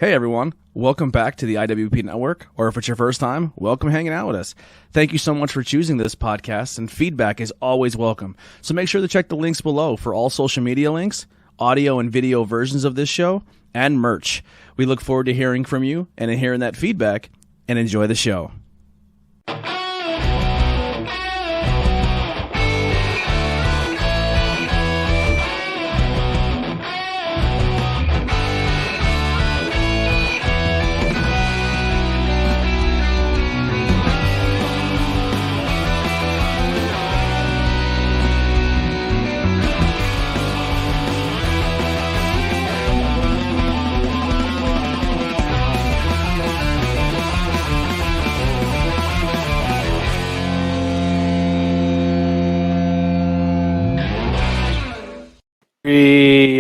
Hey everyone, welcome back to the IWP Network, or if it's your first time, welcome hanging out with us. Thank you so much for choosing this podcast, and feedback is always welcome. So make sure to check the links below for all social media links, audio and video versions of this show, and merch. We look forward to hearing from you and hearing that feedback, and enjoy the show.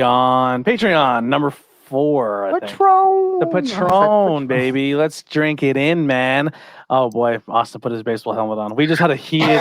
On Patreon, number 4, I think. The Patron, baby. Let's drink it in, man. Oh boy, Austin put his baseball helmet on. We just had a heated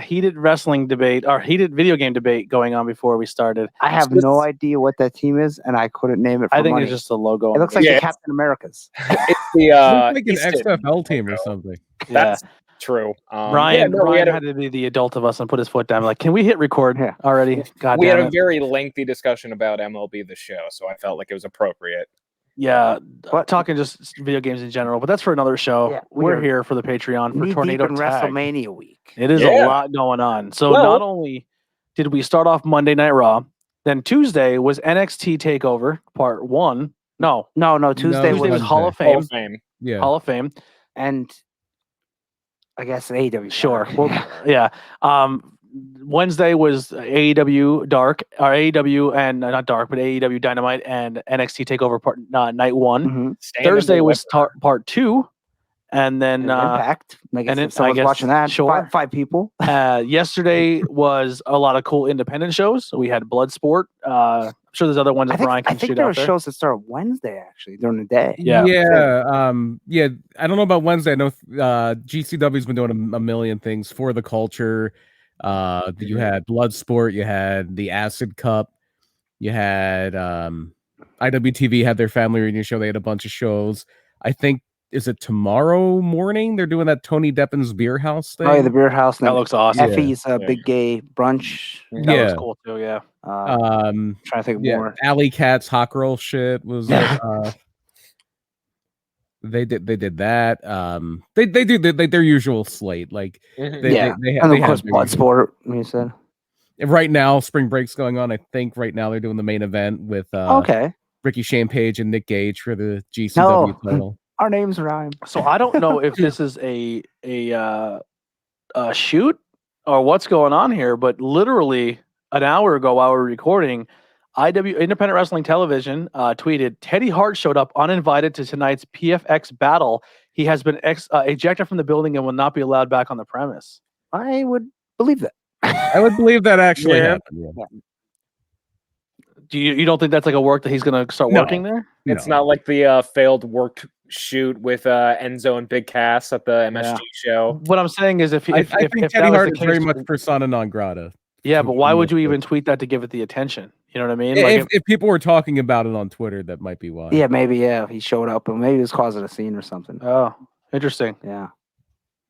heated wrestling debate, or heated video game debate going on before we started. I have no idea what that team is, and I couldn't name it. I think money. it's just the logo. It looks like the Captain America's. It's the like an XFL team or something. That's true. Brian had to be the adult of us and put his foot down. Like, can we hit record already? God we damn had it. a very lengthy discussion about MLB the show, so I felt like it was appropriate. Yeah, talking just video games in general, but that's for another show. Yeah, we're here for the Patreon for Tornado deep in Tag. WrestleMania week. It is a lot going on. So not only did we start off Monday Night Raw, then Tuesday was NXT TakeOver Part 1. No. Tuesday was Hall of Fame. Yeah. Hall of Fame. And I guess AEW. Sure. Well, yeah. Wednesday was AEW Dark, or AEW and not Dark, but AEW Dynamite and NXT TakeOver Part Night 1. Mm-hmm. Thursday was Part 2, and then Impact. I guess someone's watching that. Sure. Five people. Yesterday was a lot of cool independent shows. We had Bloodsport. I'm sure there's other ones that Brian can shoot out there. I think there were shows that start Wednesday actually during the day. Yeah. I don't know about Wednesday. I know GCW's been doing a million things for the culture. You had Bloodsport, you had the Acid Cup, you had IWTV had their family reunion show. They had a bunch of shows. I think, is it tomorrow morning they're doing that Tony Deppin's Beer House thing? Oh yeah, the Beer House. That looks awesome. Effie's big gay brunch. That was cool too. Yeah. Trying to think of more. Alley Cat's hot girl shit was. They did that. They do their usual slate. Like and of course Bloodsport. You said. Right now, Spring Break's going on. I think right now they're doing the main event with Ricky Shane Page and Nick Gage for the GCW title. Our names rhyme. So I don't know if this is a shoot or what's going on here, but literally an hour ago while we were recording, Independent Wrestling Television tweeted, Teddy Hart showed up uninvited to tonight's PFX battle. He has been ejected from the building and will not be allowed back on the premise. I would believe that. I would believe that actually happened. Yeah. Do you don't think that's like a work that he's going to start working there? It's not like the failed work shoot with Enzo and Big Cass at the MSG show. What I'm saying is, I think Teddy Hart is very much persona non grata. Yeah, but why would you even tweet that to give it the attention? You know what I mean? If people were talking about it on Twitter, that might be why. Yeah, maybe. Yeah, he showed up, and maybe he was causing a scene or something. Oh, interesting. Yeah,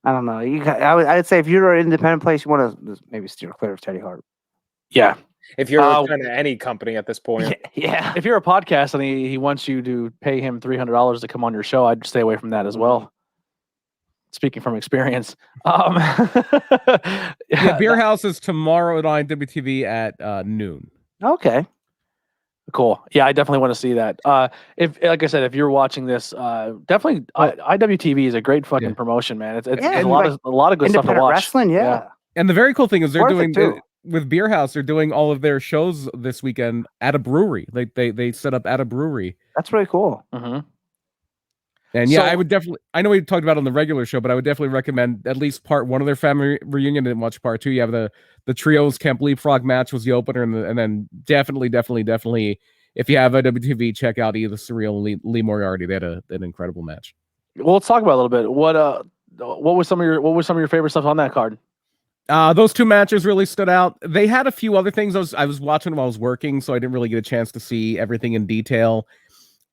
I don't know. I'd say if you're an independent place, you want to maybe steer clear of Teddy Hart. Yeah, if you're kind of any company at this point. Yeah. If you're a podcast and he wants you to pay him $300 to come on your show, I'd stay away from that as well. Speaking from experience. Beer House is tomorrow at IWTV at noon. Okay. Cool. Yeah, I definitely want to see that. If, like I said, if you're watching this, definitely IWTV is a great fucking promotion, man. It's a lot of good stuff to watch. Wrestling, yeah. And the very cool thing is they're doing with Beer House. They're doing all of their shows this weekend at a brewery. They set up at a brewery. That's really cool. Mm-hmm. And I would definitely. I know we talked about it on the regular show, but I would definitely recommend at least part 1 of their family reunion and watch part 2. You have the trios Camp Leapfrog match was the opener, and then definitely, if you have a WTV, check out either Surreal and Lee Moriarty. They had an incredible match. Well, let's talk about it a little bit. What was some of your favorite stuff on that card? Those 2 matches really stood out. They had a few other things I was watching while I was working, so I didn't really get a chance to see everything in detail.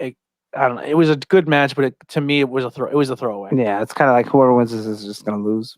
I don't know. It was a good match, but to me, it was a throwaway. Yeah, it's kind of like whoever wins this is just gonna lose.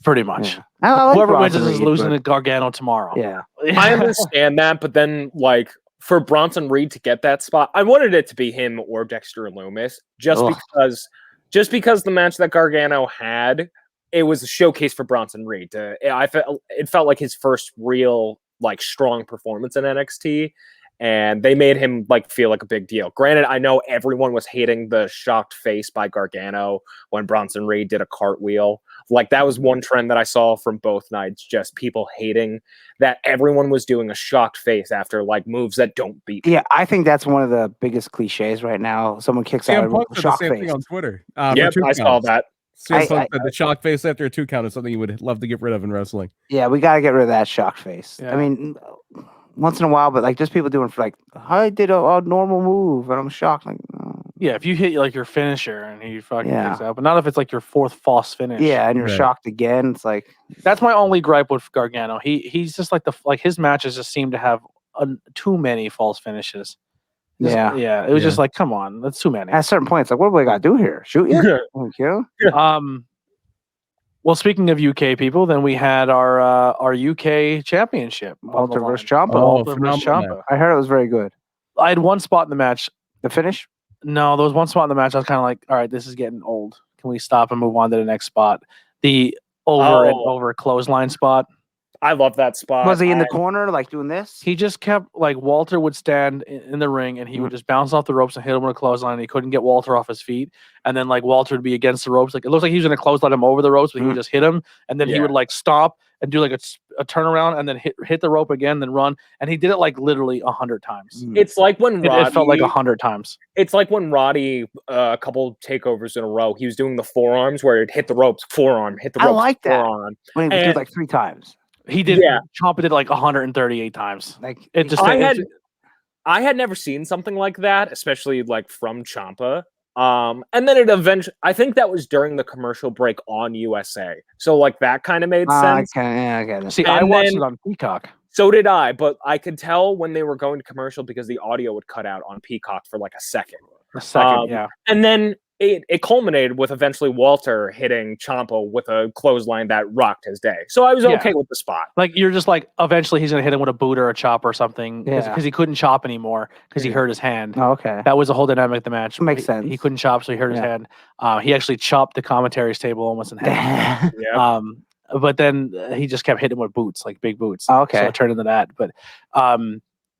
Pretty much. Yeah. I like Whoever wins Bronson this is Reed, losing but- to Gargano tomorrow. Yeah, I understand that, but then like for Bronson Reed to get that spot, I wanted it to be him or Dexter Lumis, just because the match that Gargano had, it was a showcase for Bronson Reed. It felt like his first real like strong performance in NXT, and they made him like feel like a big deal. Granted, I know everyone was hating the shocked face by Gargano when Bronson Reed did a cartwheel. Like that was one trend that I saw from both nights, just people hating that everyone was doing a shocked face after like moves that don't beat. yeah. I think that's one of the biggest cliches right now. Someone kicks out CM Punk a said the shock same face. thing on Twitter. Yep, I saw that. CM Punk said the shock face after a 2 count is something you would love to get rid of in wrestling. Yeah, we got to get rid of that shock face. Yeah. I mean, once in a while, but like just people doing for like, I did a normal move and I'm shocked. Like, no. Yeah, if you hit like your finisher and he fucking Yeah. kicks out, but not if it's like your fourth false finish. Yeah, and you're Right. shocked again. It's like, That's my only gripe with Gargano. He's just like his matches just seem to have too many false finishes. Yeah. It was Yeah. just like, come on, that's too many. at certain points, like, what do we got to do here? Shoot you? Thank you. Well, speaking of UK people, then we had our UK championship. on the Walter line. versus Ciampa. Oh, Walter versus phenomenal Ciampa. I heard it was very good. I had one spot in the match. The finish? No, there was one spot in the match. I was kind of like, all right, this is getting old. Can we stop and move on to the next spot? The over clothesline spot. I love that spot. Was he in the corner, like doing this? He just kept like Walter would stand in the ring and he would just bounce off the ropes and hit him with a clothesline. And he couldn't get Walter off his feet, and then like Walter would be against the ropes. Like it looks like he was going to clothesline him over the ropes, but he would just hit him, and then he Yeah. would like stop and do like a turnaround and then hit the rope again, then run. And he did it like literally 100 times. It's like when Roddy, It felt like 100 times. It's like when Roddy, a couple takeovers in a row, he was doing the forearms where he'd hit the ropes, forearm, hit the I ropes, like that. forearm. When he would do And- it like 3 times. He did. Yeah. Ciampa did like 138 times. Like It just. I had never seen something like that, especially like from Ciampa. And then it eventually, I think that was during the commercial break on USA. So like that kind of made sense. I get it. See, I And watched then- it on Peacock. So did I, but I could tell when they were going to commercial because the audio would cut out on Peacock for like a second. A second, yeah. And then it culminated with eventually Walter hitting Ciampa with a clothesline that rocked his day. So I was Yeah. okay with the spot. Like you're just like eventually he's gonna hit him with a boot or a chop or something because Yeah. he couldn't chop anymore because he hurt his hand. Oh, okay. That was the whole dynamic of the match. Makes He sense. couldn't chop, so he hurt his Yeah. hand. He actually chopped the commentary's table almost in half. Yeah. But then he just kept hitting him with boots, like big boots. Oh, okay. So it turned into that. But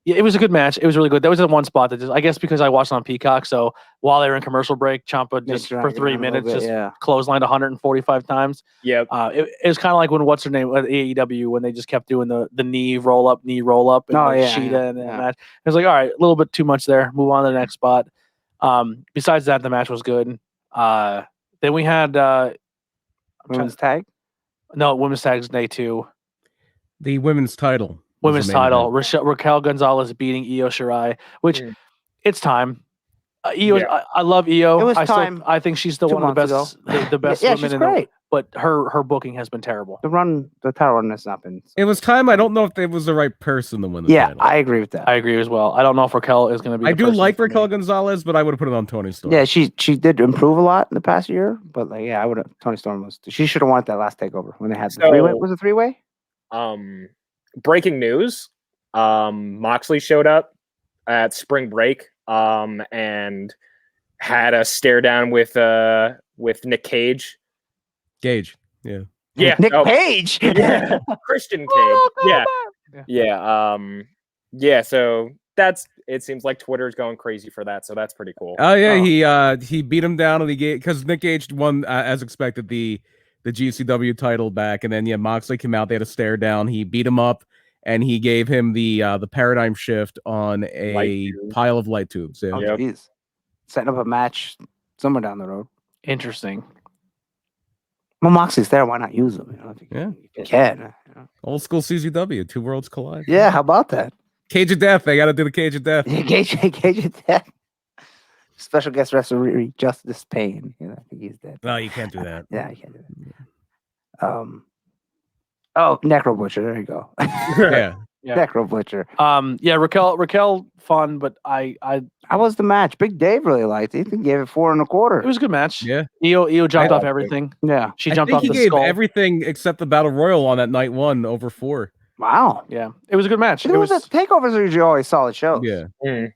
yeah, it was a good match. It was really good. There was the one spot that just, I guess because I watched it on Peacock, so while they were in commercial break, Ciampa just for 3 minutes just clotheslined 145 times. Yep. It was kind of like when what's her name at AEW when they just kept doing the knee roll up, and like Sheeta and that match. It was like, all right, a little bit too much there. Move on to the next spot. Besides that, the match was good. Then we had Women's tag? women's tags day 2. The women's title. Women's title. Raquel Gonzalez beating Io Shirai, which it's time. Io, Yeah. I love Io. It was time I think she's still 2 one of the months best, the best Yeah, women she's in great. but her booking has been terrible. The title run has not been. It was time. I don't know if it was the right person to win the Yeah, title. I agree with that. I agree as well. I don't know if Raquel is going to be. I the do person like for me. Raquel Gonzalez, but I would have put it on Tony Storm. Yeah, she did improve a lot in the past year, but like, yeah, I would have. Tony Storm was. She should have won that last takeover when they had the So- 3-way. Was it 3-way? Breaking news. Moxley showed up at spring break and had a stare down with Nick Cage. Gage. Yeah. Yeah. Nick oh, Page. yeah. Christian Cage. Yeah. So it seems like Twitter's going crazy for that. So that's pretty cool. Oh yeah, he beat him down and he gave because Nick Gage won as expected the GCW title back, and then Moxley came out. They had a stare down. He beat him up and he gave him the paradigm shift on a Light tube. pile of light tubes. Yeah. Oh, Yep. geez. Setting up a match somewhere down the road. Interesting. Well, Moxley's there. Why not use him? If you can. Old school CZW, 2 worlds collide. Yeah, how about that? Cage of Death. They got to do the Cage of Death. Gage is dead. Special guest referee Justice Payne. I think he's dead. No, you can't do that. Yeah, you can't do that. Oh, Necro Butcher. There you go. Yeah. Necro Butcher. Yeah, Raquel, fun, but How was the match? Big Dave really liked it. He gave it 4 1/4. it was a good match. Yeah. Io jumped I off liked it. everything. Yeah. She I jumped think off he the gave skull. everything except the Battle Royal on that night 1 over 4. Wow. Yeah, it was a good match. It was takeovers are usually always solid shows. Yeah.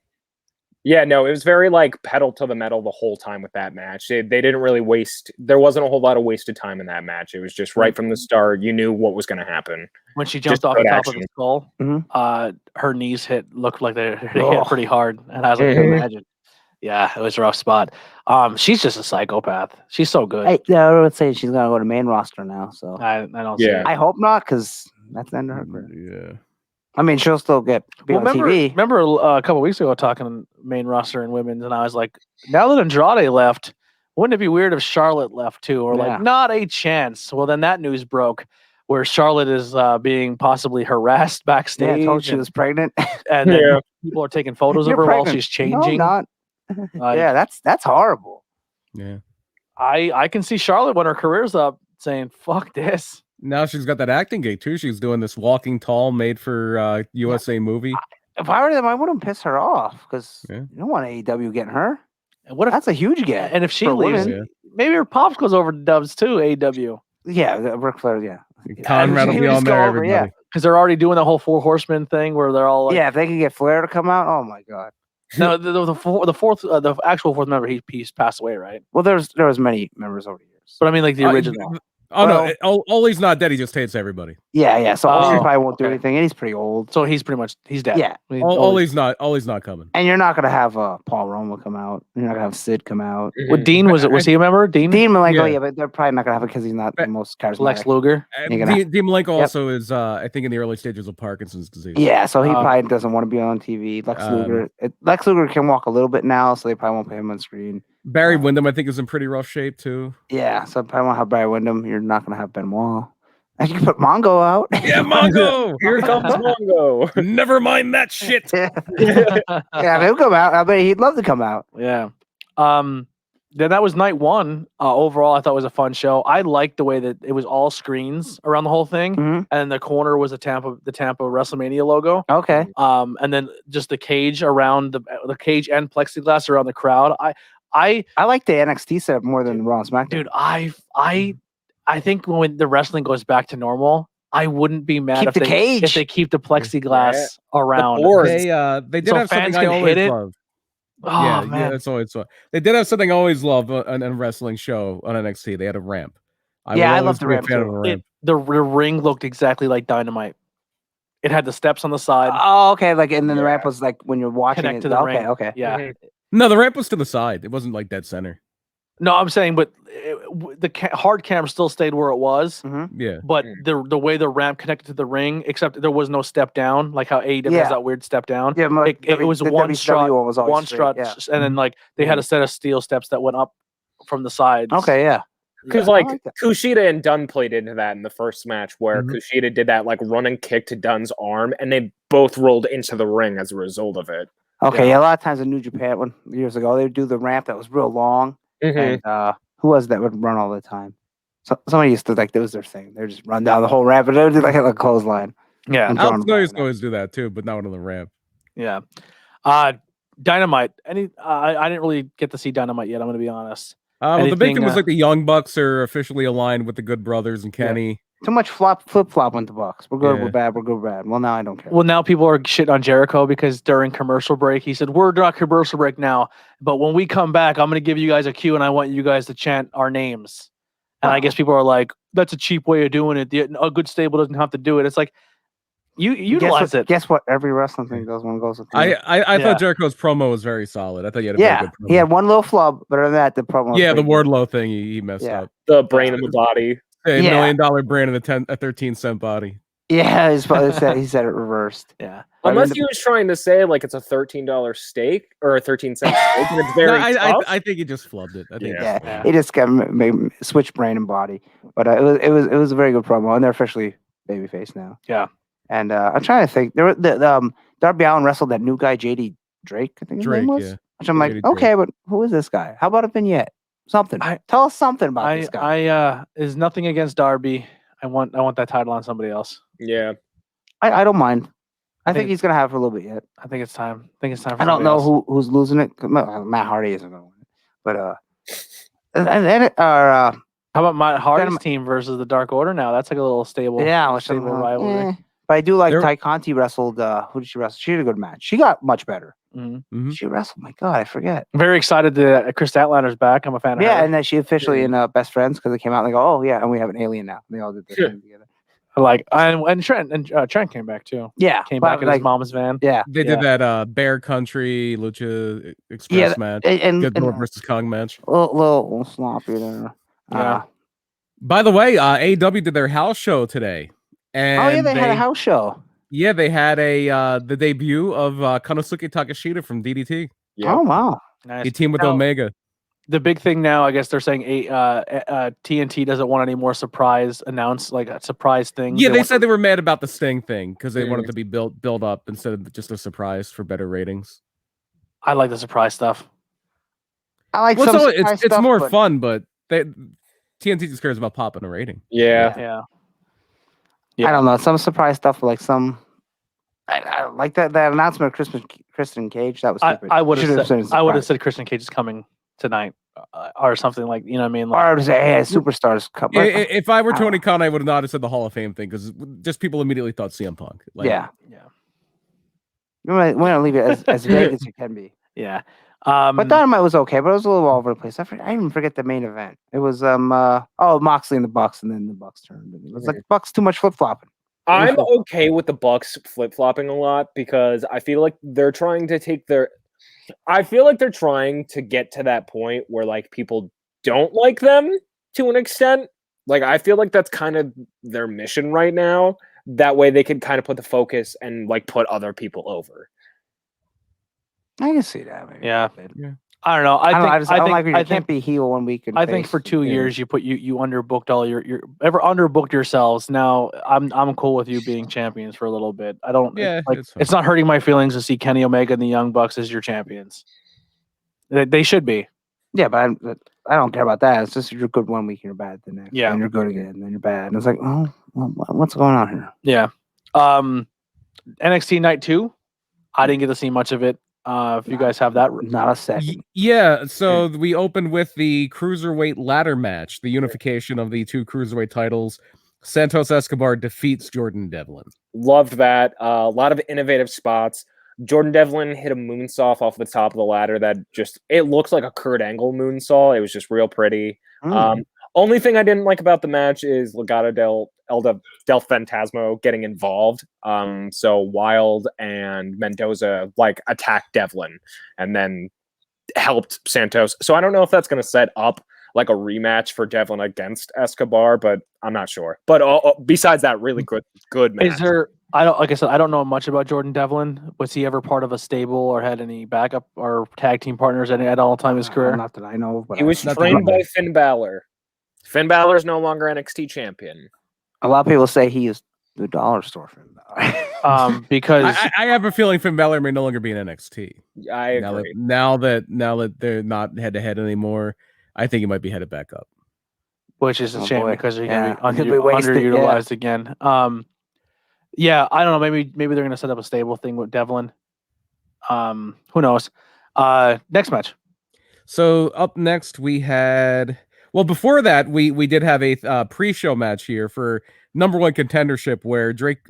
Yeah, no, it was very like pedal to the metal the whole time with that match. They didn't really waste. There wasn't a whole lot of wasted time in that match. It was just right from the start. You knew what was going to happen. When she jumped Just off the good top action. of the skull, Mhm. her knees looked like they hit Oh. pretty hard, and I was like, I can imagine. Yeah, it was a rough spot. She's just a psychopath. She's so good. I would say she's gonna go to main roster now. So I don't see Yeah. it. I hope not, because that's the end of her career. Yeah. I mean, she'll still be on TV. Remember a couple weeks ago talking main roster and women's, and I was like, now that Andrade left, wouldn't it be weird if Charlotte left too? Or Yeah. like, not a chance. Well, then that news broke where Charlotte is being possibly harassed backstage. Yeah, I told she was pregnant. and then Yeah. people are taking photos of You're her while pregnant. she's changing. No, not. Like, Yeah, that's horrible. Yeah. I can see Charlotte when her career's up saying, fuck this. Now she's got that acting gig too. She's doing this Walking Tall made for USA movie. If I were them, I wouldn't piss her off, because Yeah. you don't want AEW getting her. And what if That's a huge get. and if she for leaves, women. maybe her pops goes over to Dubs too, AW. Yeah, Ric Flair. Yeah, Conrad will He be would on just go there, over, everybody. Because they're already doing the whole 4 horsemen thing where they're all like, yeah. If they could get Flair to come out, oh my god. no, the actual fourth member, he's passed away, right? Well, there was many members over the years. But I mean, like the original. Oh Well- no, Ole's not dead. He just hates everybody. Yeah. So Austin Oh, probably won't do okay. anything, and he's pretty old. So he's dead. Yeah. I mean, Ole's not coming. And you're not gonna have Paul Roma come out. You're not gonna have Sid come out. Well, Dean was he a member? Dean Malenko, Yeah. but they're probably not gonna have it because he's not the most charismatic. Lex Luger. You're gonna- Dean Malenko Yep. also is, I think, in the early stages of Parkinson's disease. Yeah, so he Um, probably doesn't want to be on TV. Lex Luger can walk a little bit now, so they probably won't put him on screen. Barry Windham, I think, is in pretty rough shape too. Yeah, so probably won't have Barry Windham. You're not gonna have Benoit. And you can put Mongo out. Yeah, Mongo. Here comes Mongo. Never mind that shit. Yeah, he'll come out. I bet he'd love to come out. Yeah. Then that was night 1. Overall, I thought it was a fun show. I liked the way that it was all screens around the whole thing, Mhm. and the corner was the Tampa WrestleMania logo. Okay. And then just the cage around the cage and plexiglass around the crowd. I like the NXT setup more than Raw and SmackDown. dude, I think when the wrestling goes back to normal, I wouldn't be mad Keep if the cage. if they keep the plexiglass around. boards. They did So have something fans I can always hit it? love. Oh yeah, man. that's always fun. They did have something I always love on a wrestling show on NXT. They had a ramp. Yeah, would I always love the be a ramp fan too. of a ramp. The ring looked exactly like Dynamite. It had the steps on the side. Oh, okay. Like, and then the ramp was like when you're watching Connect it. to the Okay, ring. okay. Yeah. No, the ramp was to the side. It wasn't like dead center. No, I'm saying, but the hard camera still stayed where it was. Yeah. But the way the ramp connected to the ring, except there was no step down, like how AEW Yeah. has that weird step down. Yeah, It was the one WCW strut, one was always one straight, strut, yeah. and then like they had a set of steel steps that went up from the sides. Okay, yeah. Because Yeah, I like like that. Kushida and Dunn played into that in the first match where Mhm. Kushida did that like running kick to Dunn's arm and they both rolled into the ring as a result of it. Okay, yeah. A lot of times in New Japan, years ago, they would do the ramp that was real long, Mhm. and who was that would run all the time? So somebody used to that was their thing. They would just run down the whole ramp, but they would do like a clothesline. Yeah. And Alex Braun used to always do that too, but not on the ramp. Yeah. Dynamite. I didn't really get to see Dynamite yet. I'm going to be honest. Well, the big Anything, thing was like the Young Bucks are officially aligned with the Good Brothers and Kenny. Too much flip flop went the Bucks. We're good, Yeah. we're bad, we're good, we're bad. Well, now I don't care. Well, now people are shitting on Jericho because during commercial break, he said, "We're not commercial break now, but when we come back, I'm going to give you guys a cue and I want you guys to chant our names." And I guess people are like, "That's a cheap way of doing it. A good stable doesn't have to do it." It's like you utilize it. Guess what? Every wrestling thing does when it goes with I Yeah. thought Jericho's promo was very solid. I thought he had a very yeah, good promo. he had one little flub, but other than that, the problem. was Yeah, the pretty good. Wardlow thing he messed Yeah. up. The brain of the body. A Yeah. $1 million brand in a 13-cent body. Yeah, he said it reversed. Yeah. Unless he was trying to say like it's a $13 steak or a 13-cent steak and it's very No, tough. I think he just flubbed it. I think Yeah. Yeah, he just got switch brain and body, but it was a very good promo, and they're officially babyface now. Yeah. And I'm trying to think. There were Darby Allin wrestled that new guy JD Drake, I think his name was. yeah. Which I'm like, JD Drake. okay, but who is this guy? How about a vignette? Something. Tell us something about this guy. I is nothing against Darby. I want that title on somebody else. Yeah. I don't mind. I think he's gonna have it for a little bit yet. I think it's time. I think it's time for I don't somebody know else. who's losing it. Matt Hardy isn't gonna win it, but How about Matt Hardy's Kinda- team versus the Dark Order now? That's like a little stable which I'm stable like, rivalry. But I do like There- Ty Conti wrestled. Who did she wrestle? She had a good match. She got much better. Mhm. Mhm. She wrestled. My God, I forget. I'm very excited that Chris Statlander's back. I'm a fan of Yeah, her. and then she officially in Best Friends because they came out and they go, oh yeah, and we have an alien now. And they all did their thing together. And Trent came back too. Yeah, Came but, back in his mom's van. Yeah, They did that Bear Country Lucha Express Yeah, match. and Goodmore versus Kong match. a little sloppy there. Yeah. By the way, AEW did their house show today. And Oh yeah, they had a house show. Yeah, they had the debut of Konosuke Takeshita from DDT. Yeah. Oh wow. Nice. He teamed with Now, Omega. The big thing now, I guess they're saying TNT doesn't want any more surprise things. Yeah, they want said they were mad about the Sting thing because they wanted Mm. to be built up instead of just a surprise for better ratings. I like the surprise stuff. I like Well, some so surprise it's stuff, more but fun, but TNT just cares about popping a rating. Yeah. Yeah. I don't know. Some surprise stuff, like some. I like that announcement of Kristen Cage. That was stupid. I would have Should've said a I would have surprise. said Christian Cage is coming tonight or something like you know what I mean. Or I would say, hey, superstars come. If I were I don't Tony know. Khan, I would have not have said the Hall of Fame thing because just people immediately thought CM Punk. Yeah, yeah, we want to leave it as vague as it can be. yeah. But Dynamite was okay, but it was a little all over the place. I even forget the main event. It was Moxley and the Bucks, and then the Bucks turned. It was like Bucks too much flip flopping. I'm okay with the Bucks flip flopping a lot because I feel like they're trying to take their. I feel like they're trying to get to that point where like people don't like them to an extent. Like I feel like that's kind of their mission right now. That way they can kind of put the focus and like put other people over. I can see that. Maybe. Yeah. Yeah. I don't know. I don't like when you think can't be heel 1 week. And I think for 2 years you underbooked all your ever underbooked yourselves. Now I'm cool with you being champions for a little bit. I don't it's fine. it's not hurting my feelings to see Kenny Omega and the Young Bucks as your champions. They should be. Yeah, but I don't care about that. It's just you're good 1 week and you're bad the next. Yeah. And you're good again, and then you're bad. And it's like, oh, what's going on here? Yeah. NXT Night 2. I didn't get to see much of it. If you guys have that, Not a second. Yeah, so we opened with the Cruiserweight ladder match, the unification of the two Cruiserweight titles. Santos Escobar defeats Jordan Devlin. Loved that. A lot of innovative spots. Jordan Devlin hit a moonsault off the top of the ladder that just it looks like a Kurt Angle moonsault. It was just real pretty. Only thing I didn't like about the match is Legado del Fantasma getting involved. So Wild and Mendoza like attacked Devlin and then helped Santos. So I don't know if that's going to set up like a rematch for Devlin against Escobar, but I'm not sure. But besides that, really good match. is there? I don't like I said. I don't know much about Jordan Devlin. Was he ever part of a stable or had any backup or tag team partners at all time in his career? Not that I know of, but He was trained by Finn Balor. Finn Balor is no longer NXT champion. a lot of people say he is the dollar store for him. Because I have a feeling Finn Balor may no longer be in NXT. I agree. Now that they're not head to head anymore, I think he might be headed back up. which is a Oh, shame boy. because you're Yeah. gonna Could be be wasted, underutilized again. Yeah, I don't know. Maybe they're gonna set up a stable thing with Devlin. Who knows? Next match. So up next we had before that we did have a pre-show match here for number one contendership where Drake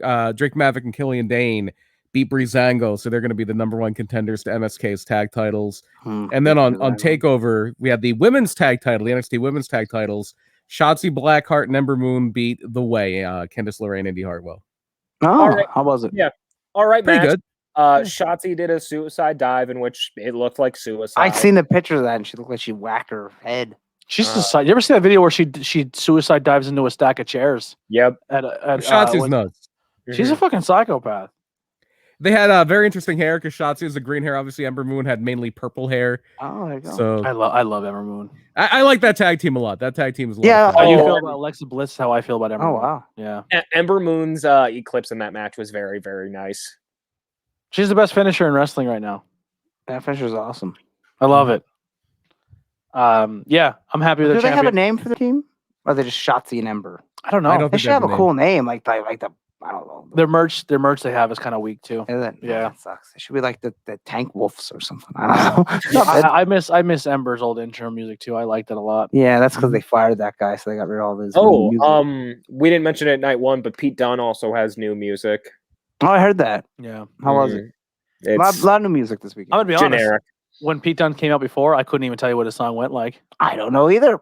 Maverick and Killian Dane beat Breezango, so they're going to be the number one contenders to MSK's tag titles. And then on Takeover we had the women's tag title, the NXT women's tag titles. Shotzi Blackheart and Ember Moon beat The Way, Candice LeRae and Indy Hartwell. All right. How was it? Yeah. All right, Pretty match. good. Shotzi did a suicide dive in which it looked like suicide. I'd seen the picture of that, and she looked like she whacked her head. She's you ever see that video where she suicide dives into a stack of chairs? Yep. Shotzi's nuts. She's a fucking psychopath. They had very interesting hair because Shotzi has the green hair. Obviously, Ember Moon had mainly purple hair. Oh, there you go. So I love Ember Moon. I like that tag team a lot. That tag team is a lot Yeah, of fun. How you Oh. feel about Alexa Bliss? How I feel about Ember Oh Moon. wow. Yeah, Ember Moon's eclipse in that match was very, very nice. she's the best finisher in wrestling right now. That finisher's awesome. I love it. Yeah, I'm happy with Do the they have a champion. name for the team? Or are they just Shotzi and Ember? I don't know. I don't They think should have a name. cool name, like the I don't know. Their merch they have is kind of weak too. Is it? Yeah. That sucks. It should be like the Tank Wolves or something. I don't know. Yeah, I miss Ember's old intro music too. I liked it a lot. Yeah, that's because they fired that guy, so they got rid of all his Oh, music. we didn't mention it night one, but Pete Dunne also has new music. Oh, I heard that. Yeah. How was it? A It's lot of new music this weekend. I'm gonna be honest. generic. When Pete Dunne came out before, I couldn't even tell you what his song went like. I don't know either.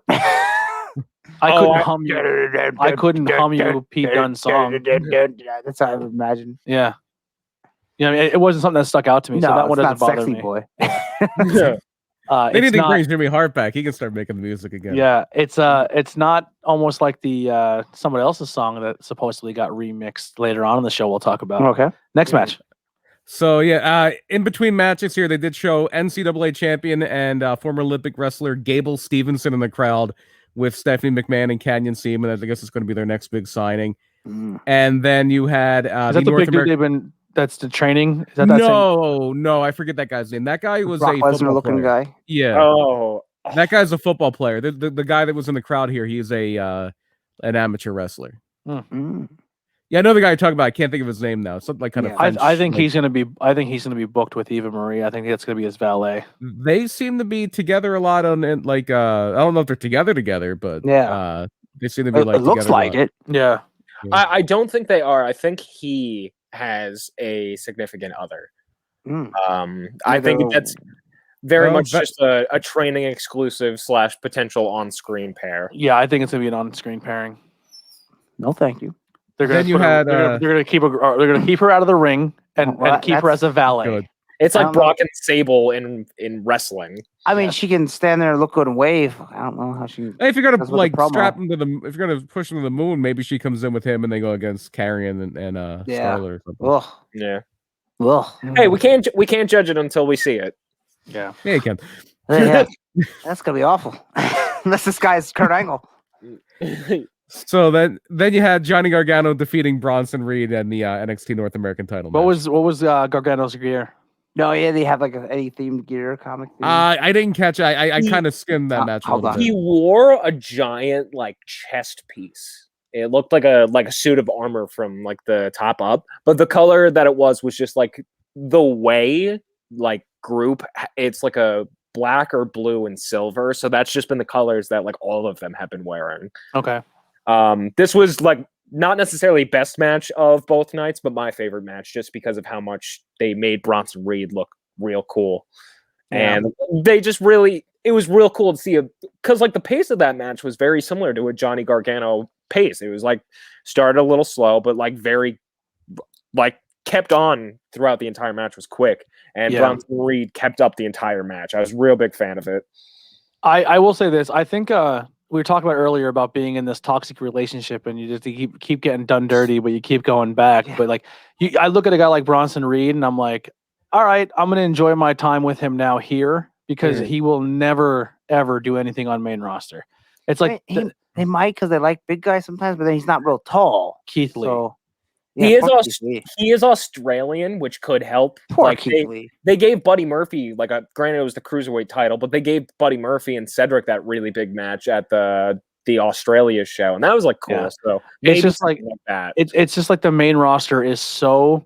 I couldn't hum you Pete Dunne song. That's how I would imagine. Yeah. You know, it wasn't something that stuck out to me, so that one doesn't bother sexy me. boy. Yeah. They need It's to not, bring Jimmy Hart back. He can start making the music again. yeah, it's not almost like the somebody else's song that supposedly got remixed later on in the show. We'll talk about. Okay. Next match. So in between matches here, they did show NCAA champion and former Olympic wrestler Gable Stevenson in the crowd with Stephanie McMahon and Canyon Ceman. I guess it's going to be their next big signing. And then you had Is that the North big dude they've been? That's the training. Is that that same? No, I forget that guy's name. That guy was Brock a Lesnar football looking player. guy. Yeah. Oh, That guy's a football player. The guy that was in the crowd here, he's an amateur wrestler. Yeah, I know the guy you're talking about. I can't think of his name now. Something like kind of. French, I think he's gonna be. I think he's gonna be booked with Eva Marie. I think that's gonna be his valet. They seem to be together a lot on it. Like I don't know if they're together, but Yeah. they seem to be like. It looks together a like lot. it. Yeah. I don't think they are. I think he has a significant other. I think that's very much just a training exclusive / potential on-screen pair. Yeah, I think it's gonna be an on-screen pairing. No, thank you. They're gonna Then you had, they're gonna keep her out of the ring and keep her as a valet. Good. It's I like don't know. Brock and Sable in wrestling. I mean, she can stand there and look good and wave. I don't know how she. Hey, if you're gonna That's what the like promo- strap him to the, if you're gonna push him to the moon, maybe she comes in with him and they go against Carrion and Yeah. Starler or something. Ugh. Yeah. Ugh. Hey, we can't judge it until we see it. Yeah. Yeah, you can. Yeah. That's gonna be awful. Unless this guy's Kurt Angle. So then you had Johnny Gargano defeating Bronson Reed and the NXT North American title. What match. was Gargano's gear? No, yeah, they have like a Eddie themed gear comic. Theme. I didn't catch it. I kind of skimmed that match. A hold little on. bit. He wore a giant like chest piece. It looked like a suit of armor from like the top up, but the color that it was just like the way like group. It's like a black or blue and silver. So that's just been the colors that like all of them have been wearing. Okay. This was like not necessarily best match of both nights, but my favorite match just because of how much they made Bronson Reed look real cool. Yeah. And they just really, it was real cool to see because like the pace of that match was very similar to a Johnny Gargano pace. It was like started a little slow, but like very like kept on throughout the entire match, was quick. And Bronson Reed kept up the entire match. I was a real big fan of it. I will say this. I think we were talking about earlier about being in this toxic relationship and you just keep getting done dirty, but you keep going back. Yeah. But like I look at a guy like Bronson Reed and I'm like, all right, I'm going to enjoy my time with him now here because he will never, ever do anything on main roster. It's like they might because they like big guys sometimes, but then he's not real tall. Keith Lee. So, he is Australian, which could help. Poor like Keith Lee. They gave Buddy Murphy granted it was the cruiserweight title, but they gave Buddy Murphy and Cedric that really big match at the Australia show, and that was like cool. Yeah. So it's just like that. It's just like the main roster is so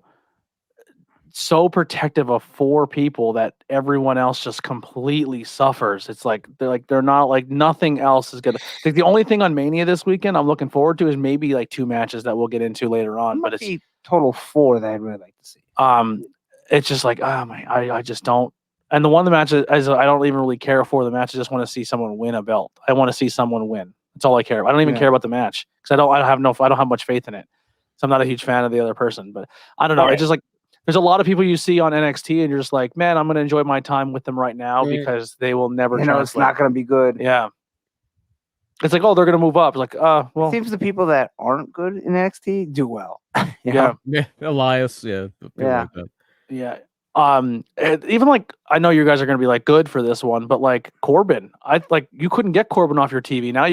protective of 4 people that everyone else just completely suffers. It's like they're not like nothing else is gonna. Like the only thing on Mania this weekend I'm looking forward to is maybe like 2 matches that we'll get into later on. But it's total 4 that I'd really like to see. It's just like I just don't. And the one of the matches I don't even really care for the match. I just want to see someone win a belt. I want to see someone win. That's all I care about. I don't even care about the match because I don't have much faith in it. So I'm not a huge fan of the other person. But I don't know. It's just like. There's a lot of people you see on NXT, and you're just like, man, I'm going to enjoy my time with them right now because they will never. It's not going to be good. Yeah, it's like, oh, they're going to move up. It's like, well, it seems the people that aren't good in NXT do well. Yeah, Elias, yeah. Like yeah. Even like I know you guys are going to be like good for this one, but like Corbin, you couldn't get Corbin off your TV. Now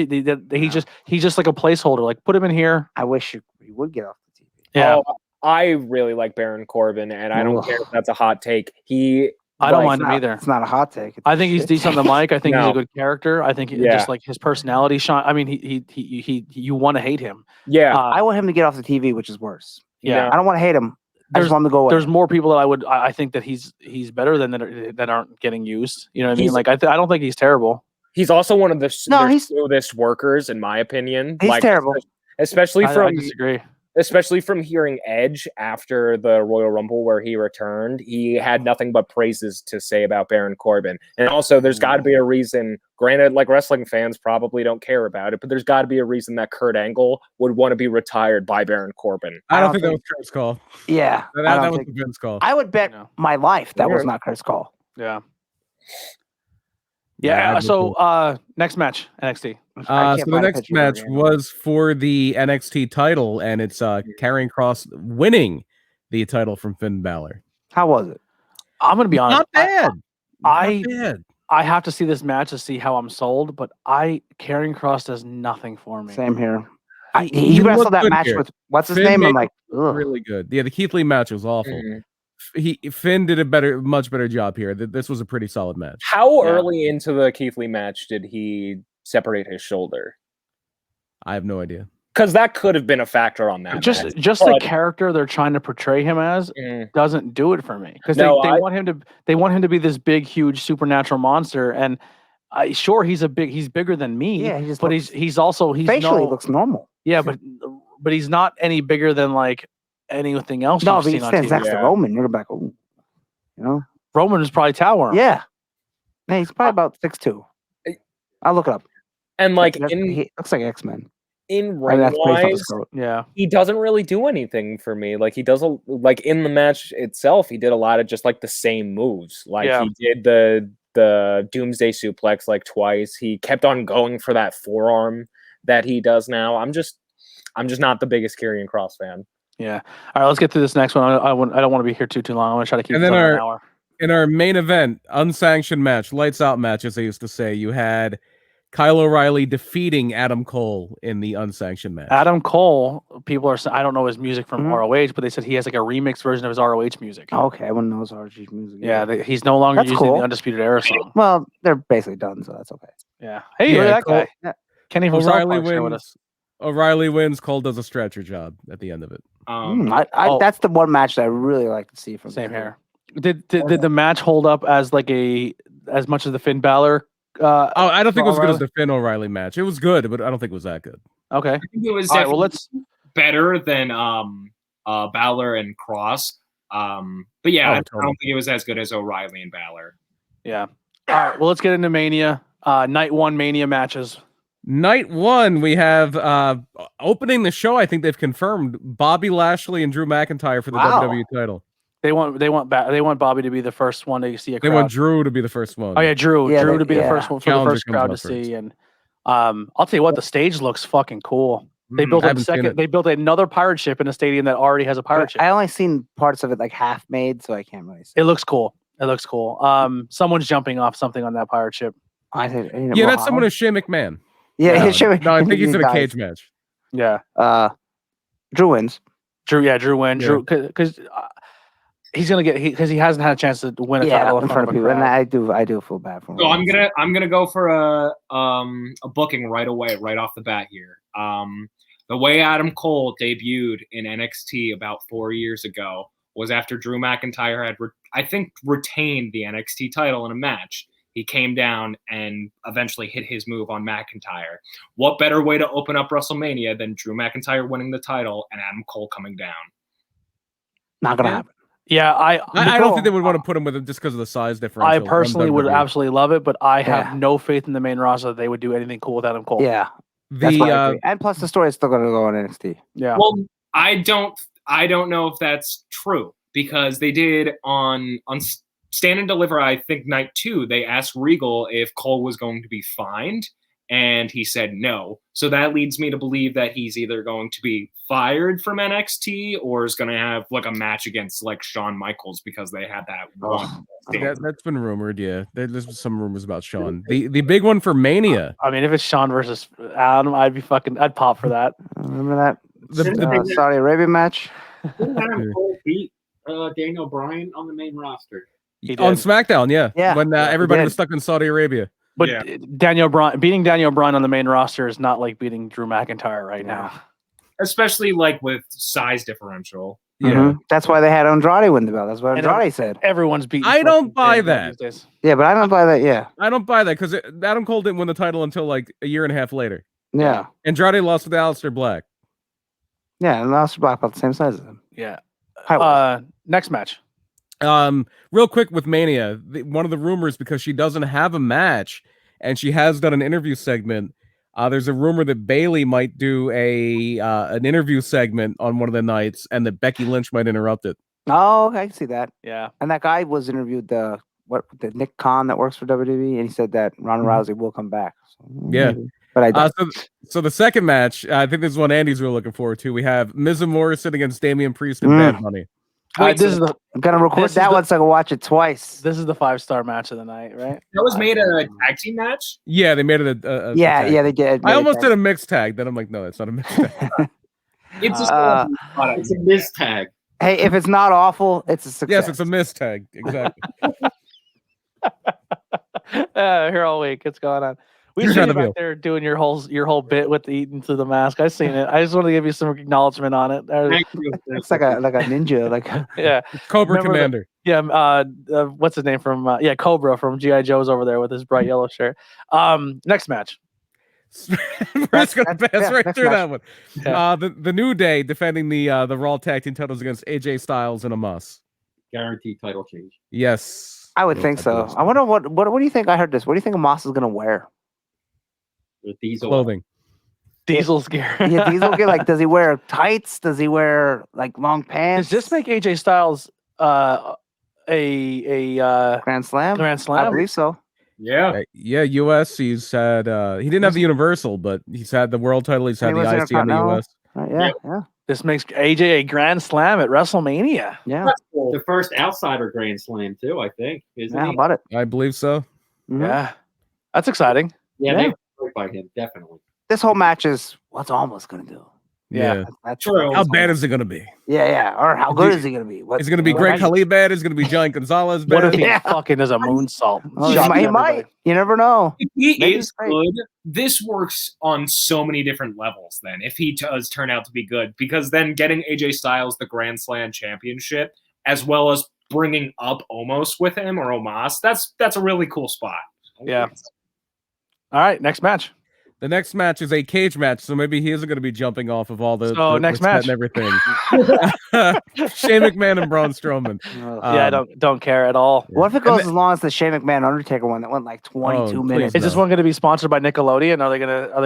he's just like a placeholder. Like put him in here. I wish he would get off the TV. Yeah. I really like Baron Corbin, and I don't care if that's a hot take. I don't mind him either. It's not a hot take. I think he's decent on the mic. I think he's a good character. I think just like his personality shine. I mean, you want to hate him. Yeah. I want him to get off the TV, which is worse. Yeah. I don't want to hate him. I just want him to go away. There's more people that I think that he's better than that aren't getting used. You know what I mean? Like I don't think he's terrible. He's also one of the he's smoothest workers, in my opinion. He's terrible. Especially I disagree. Especially from hearing Edge after the Royal Rumble where he returned, he had nothing but praises to say about Baron Corbin. And also, there's got to be a reason, granted, like wrestling fans probably don't care about it, but there's got to be a reason that Kurt Angle would want to be retired by Baron Corbin. I don't think that was Kurt's call. Yeah. That was Vince's call. I would bet my life that was not Kurt's call. Yeah. Yeah. So next match, NXT. So the next match was for the NXT title, and it's Karrion Kross winning the title from Finn Balor. How was it? I'm gonna be honest. Not bad. I have to see this match to see how I'm sold, but Karrion Kross does nothing for me. Same here. He wrestled that match with what's his name? I'm like, ugh. Really good. Yeah, the Keith Lee match was awful. Finn did a much better job here. This was a pretty solid match. How early into the Keith Lee match did he separate his shoulder? I have no idea. Because that could have been a factor on that. Just the character they're trying to portray him as doesn't do it for me. Because they want him to be this big, huge supernatural monster. And sure, he's bigger than me. Yeah, he's facially looks normal. Yeah, but he's not any bigger than like anything else. No, if he stands next to Roman, you're back. Oh, Roman is probably towering. Yeah, he's probably about 6'2". I'll look it up. And like he looks like X-Men. In ring-wise, he doesn't really do anything for me. Like he does like in the match itself, he did a lot of just like the same moves. Like he did the Doomsday Suplex like twice. He kept on going for that forearm that he does now. I'm just not the biggest Karrion Kross fan. Yeah. All right, let's get through this next one. I don't want to be here too long. I want to try to keep it an hour. In our main event, unsanctioned match, lights out match, as they used to say, you had Kyle O'Reilly defeating Adam Cole in the unsanctioned match. Adam Cole, people are I don't know his music from ROH, but they said he has like a remix version of his ROH music. Okay, I wouldn't know his ROH music. Yeah, he's no longer using the Undisputed Era song. Well, they're basically done, so that's okay. Yeah. Hey, look at that guy. Yeah. Kenny from O'Reilly wins. O'Reilly wins. Cole does a stretcher job at the end of it. That's the one match that I really like to see from same here. Did the match hold up as like as much as the Finn Balor? I don't think it was as good as the Finn O'Reilly match. It was good, but I don't think it was that good. Okay. I think it was better than Balor and Cross. But yeah, I don't think it was as good as O'Reilly and Balor. Yeah. All right. Well, let's get into Mania. Night 1 Mania matches. Night 1, we have opening the show. I think they've confirmed Bobby Lashley and Drew McIntyre for the WWE title. They want Bobby to be the first one to see a crowd. They want Drew to be the first one. Oh yeah, Drew to be the first one for the first crowd to see. And I'll tell you what, the stage looks fucking cool. They built They built another pirate ship in a stadium that already has a pirate ship. I only seen parts of it like half made, so I can't really see. It looks cool. Someone's jumping off something on that pirate ship. That's someone who's Shane McMahon. Yeah, I think he's in a cage match. Yeah. Drew wins. Drew wins. Yeah. Drew, because he's gonna get because he hasn't had a chance to win a title in front of people, and I do feel bad for him. So I'm gonna go for a booking right away, right off the bat here. The way Adam Cole debuted in NXT about 4 years ago was after Drew McIntyre had retained the NXT title in a match. He came down and eventually hit his move on McIntyre. What better way to open up WrestleMania than Drew McIntyre winning the title and Adam Cole coming down? Not gonna happen. Yeah, I don't think they would want to put him with him just because of the size difference. I personally would absolutely love it, but I have no faith in the main roster that they would do anything cool with Adam Cole. Yeah, and plus the story is still going to go on NXT. Yeah. Well, I don't know if that's true because they did on Stand and Deliver. I think night 2 they asked Regal if Cole was going to be fined. And he said no. So that leads me to believe that he's either going to be fired from NXT or is going to have like a match against like Shawn Michaels because they had that one. That's been rumored. Yeah, there's been some rumors about Shawn. The big one for Mania. I mean, if it's Shawn versus Adam, I'd pop for that. Remember that the Saudi Arabia match? Adam Cole beat Daniel Bryan on the main roster. On SmackDown, yeah. When everybody was stuck in Saudi Arabia. But beating Daniel Bryan on the main roster is not like beating Drew McIntyre right now. especially like with size differential. Yeah. Mhm. That's why they had Andrade win the belt. That's what And Andrade said. Everyone's beating. I don't fucking buy Daniel that. these days. Yeah, but I don't buy that. Yeah, I don't buy that because Adam Cole didn't win the title until like a year and a half later. yeah, Andrade lost with Aleister Black. yeah. And Aleister Black about the same size as him. Yeah. Height-wise. Next match. Real quick with Mania, one of the rumors, because she doesn't have a match and she has done an interview segment. There's a rumor that Bayley might do an interview segment on one of the nights, and that Becky Lynch might interrupt it. Oh, okay, I can see that. Yeah. And that guy was interviewed the Nick Khan that works for WWE, and he said that Ronda Rousey will come back. So, Yeah. maybe. But I don't. So the second match, I think this is one Andy's really looking forward to. We have Miz and Morrison against Damian Priest and Bad Bunny. Wait, this is the I'm gonna record that one so I can watch it twice. this is the 5-star match of the night, right? That was made a tag team match. Yeah, they made it a Yeah, tag. yeah, they did. I almost did a mixed tag. Then I'm like, no, it's not a mixed tag. It's It's a Miz tag. Hey, if it's not awful, it's a success. Yes, it's a mixed tag. Exactly. Here all week. What's going on? We've Here's seen how you to back feel. there doing your whole bit with the eating through the mask. I've seen it. I just want to give you some acknowledgement on it. Thank you. It's like a ninja. Like Yeah, Cobra Remember Commander. yeah. What's his name from? Cobra from GI Joe's over there with his bright yellow shirt. Next match. We're just gonna pass right next through match. that one. Yeah. The New Day defending the Raw Tag Team titles against AJ Styles and Amos. Guaranteed title change. Yes, I would think so. I wonder what do you think? I heard this. What do you think Amos is gonna wear? With Diesel. Clothing. Diesel's gear. Yeah, Diesel gear. Like, does he wear tights? Does he wear like long pants? Does this make AJ Styles a Grand Slam? Grand I Slam? believe so. Yeah. Yeah, US. He's had. He didn't have the Universal, but he's had the world title. He's had And the he was IC and the Intercontinental. US. Yeah, yeah, This makes AJ a Grand Slam at WrestleMania. yeah. That's cool. The first outsider Grand Slam too, I think. Isn't Yeah, how he? about it? I believe so. Mhm. Yeah, that's exciting. Yeah, Yeah. they were by him, definitely. This whole match is what's almost gonna do. Yeah. That's True. How bad is it gonna be? Yeah. Or how good is he gonna be? What, Is it gonna be what Greg match- Khali bad? Is it gonna be Giant Gonzalez What bad? if he Yeah. fucking does a moonsault? Oh, he Shocks might. everybody. You never know. If he Maybe is it's great. good, this works on so many different levels then, if he does turn out to be good. Because then getting AJ Styles the Grand Slam championship, as well as bringing up Omos with him, or Omos, that's a really cool spot. Yeah. All right, next match. The next match is a cage match, so maybe he isn't going to be jumping off of all the next set match. and everything. Shane McMahon and Braun Strowman. Yeah, I don't care at all. What if it goes as long as the Shane McMahon Undertaker one that went like 22 please minutes? Is this No. one going to be sponsored by Nickelodeon? Are they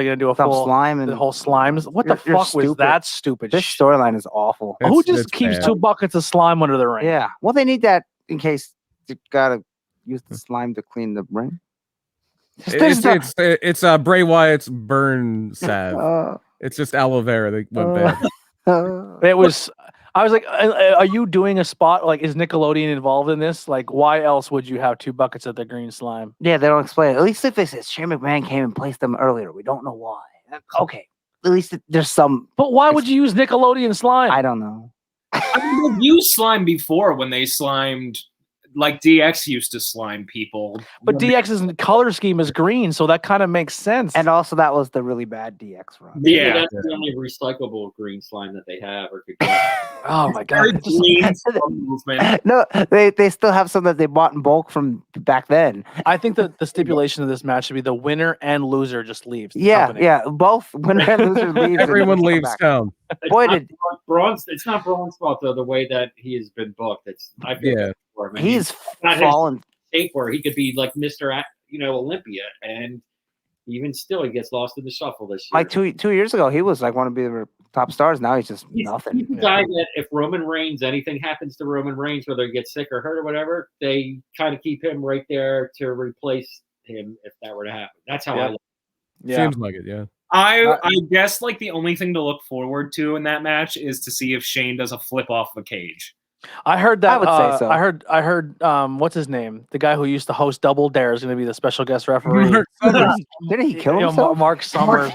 gonna do a Stop full slime and the whole slimes? What the You're fuck was stupid. that stupid? This shit? storyline is awful. Who It's- just it's keeps bad. 2 buckets of slime under the ring? Yeah. Well, they need that in case you gotta use the slime to clean the ring. It's Bray Wyatt's burn salve. It's just aloe vera that went bad. It was. I was like, are you doing a spot? Like, is Nickelodeon involved in this? Like, why else would you have 2 buckets of the green slime? Yeah, they don't explain it. At least if they said Shane McMahon came and placed them earlier, we don't know why. Okay, at least there's some. But why would you use Nickelodeon slime? I don't know. I mean, they've used slime before when they slimed, like DX used to slime people. But DX's color scheme is green, so that kind of makes sense. And also, that was the really bad DX run. Maybe Yeah. that's the only recyclable green slime that they have or could get. oh my Very god, just- clean movement. No, they still have some that they bought in bulk from back then. I think that the stipulation of this match should be the winner and loser just leaves. the Yeah, company. yeah. Both winner and loser leaves. Everyone and leaves come back. town. Boy, It's did not Braun's. It's not Braun's fault though. The way that he has been booked. It's I feel Yeah. bad for him. I mean, he's not his fallen. state where he could be like Mr. Olympia, and even still he gets lost in the shuffle this year. Like two years ago, he was like one of the top stars. Now he's just He's nothing. the guy that if Roman Reigns, anything happens to Roman Reigns, whether he gets sick or hurt or whatever, they kind of keep him right there to replace him if that were to happen. That's how Yeah. I look. Yeah. Seems like it, yeah. I guess like the only thing to look forward to in that match is to see if Shane does a flip off the cage. I heard that. I would say so. I heard. What's his name? The guy who used to host Double Dare is going to be the special guest referee. Mark Summers. Didn't he kill You know, himself? Mark Summers.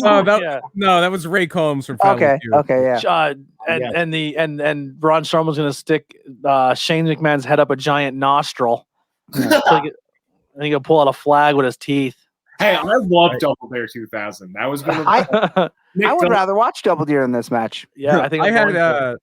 No, that, Yeah. no, that was Ray Combs from Family Okay, Feud. okay, yeah. And Braun Strowman's going to stick Shane McMahon's head up a giant nostril. Yeah. So he can pull out a flag with his teeth. Hey, I love Double Dare 2000. That was one of I would rather watch Double Dare in this match. Yeah, I think I I'm going to. had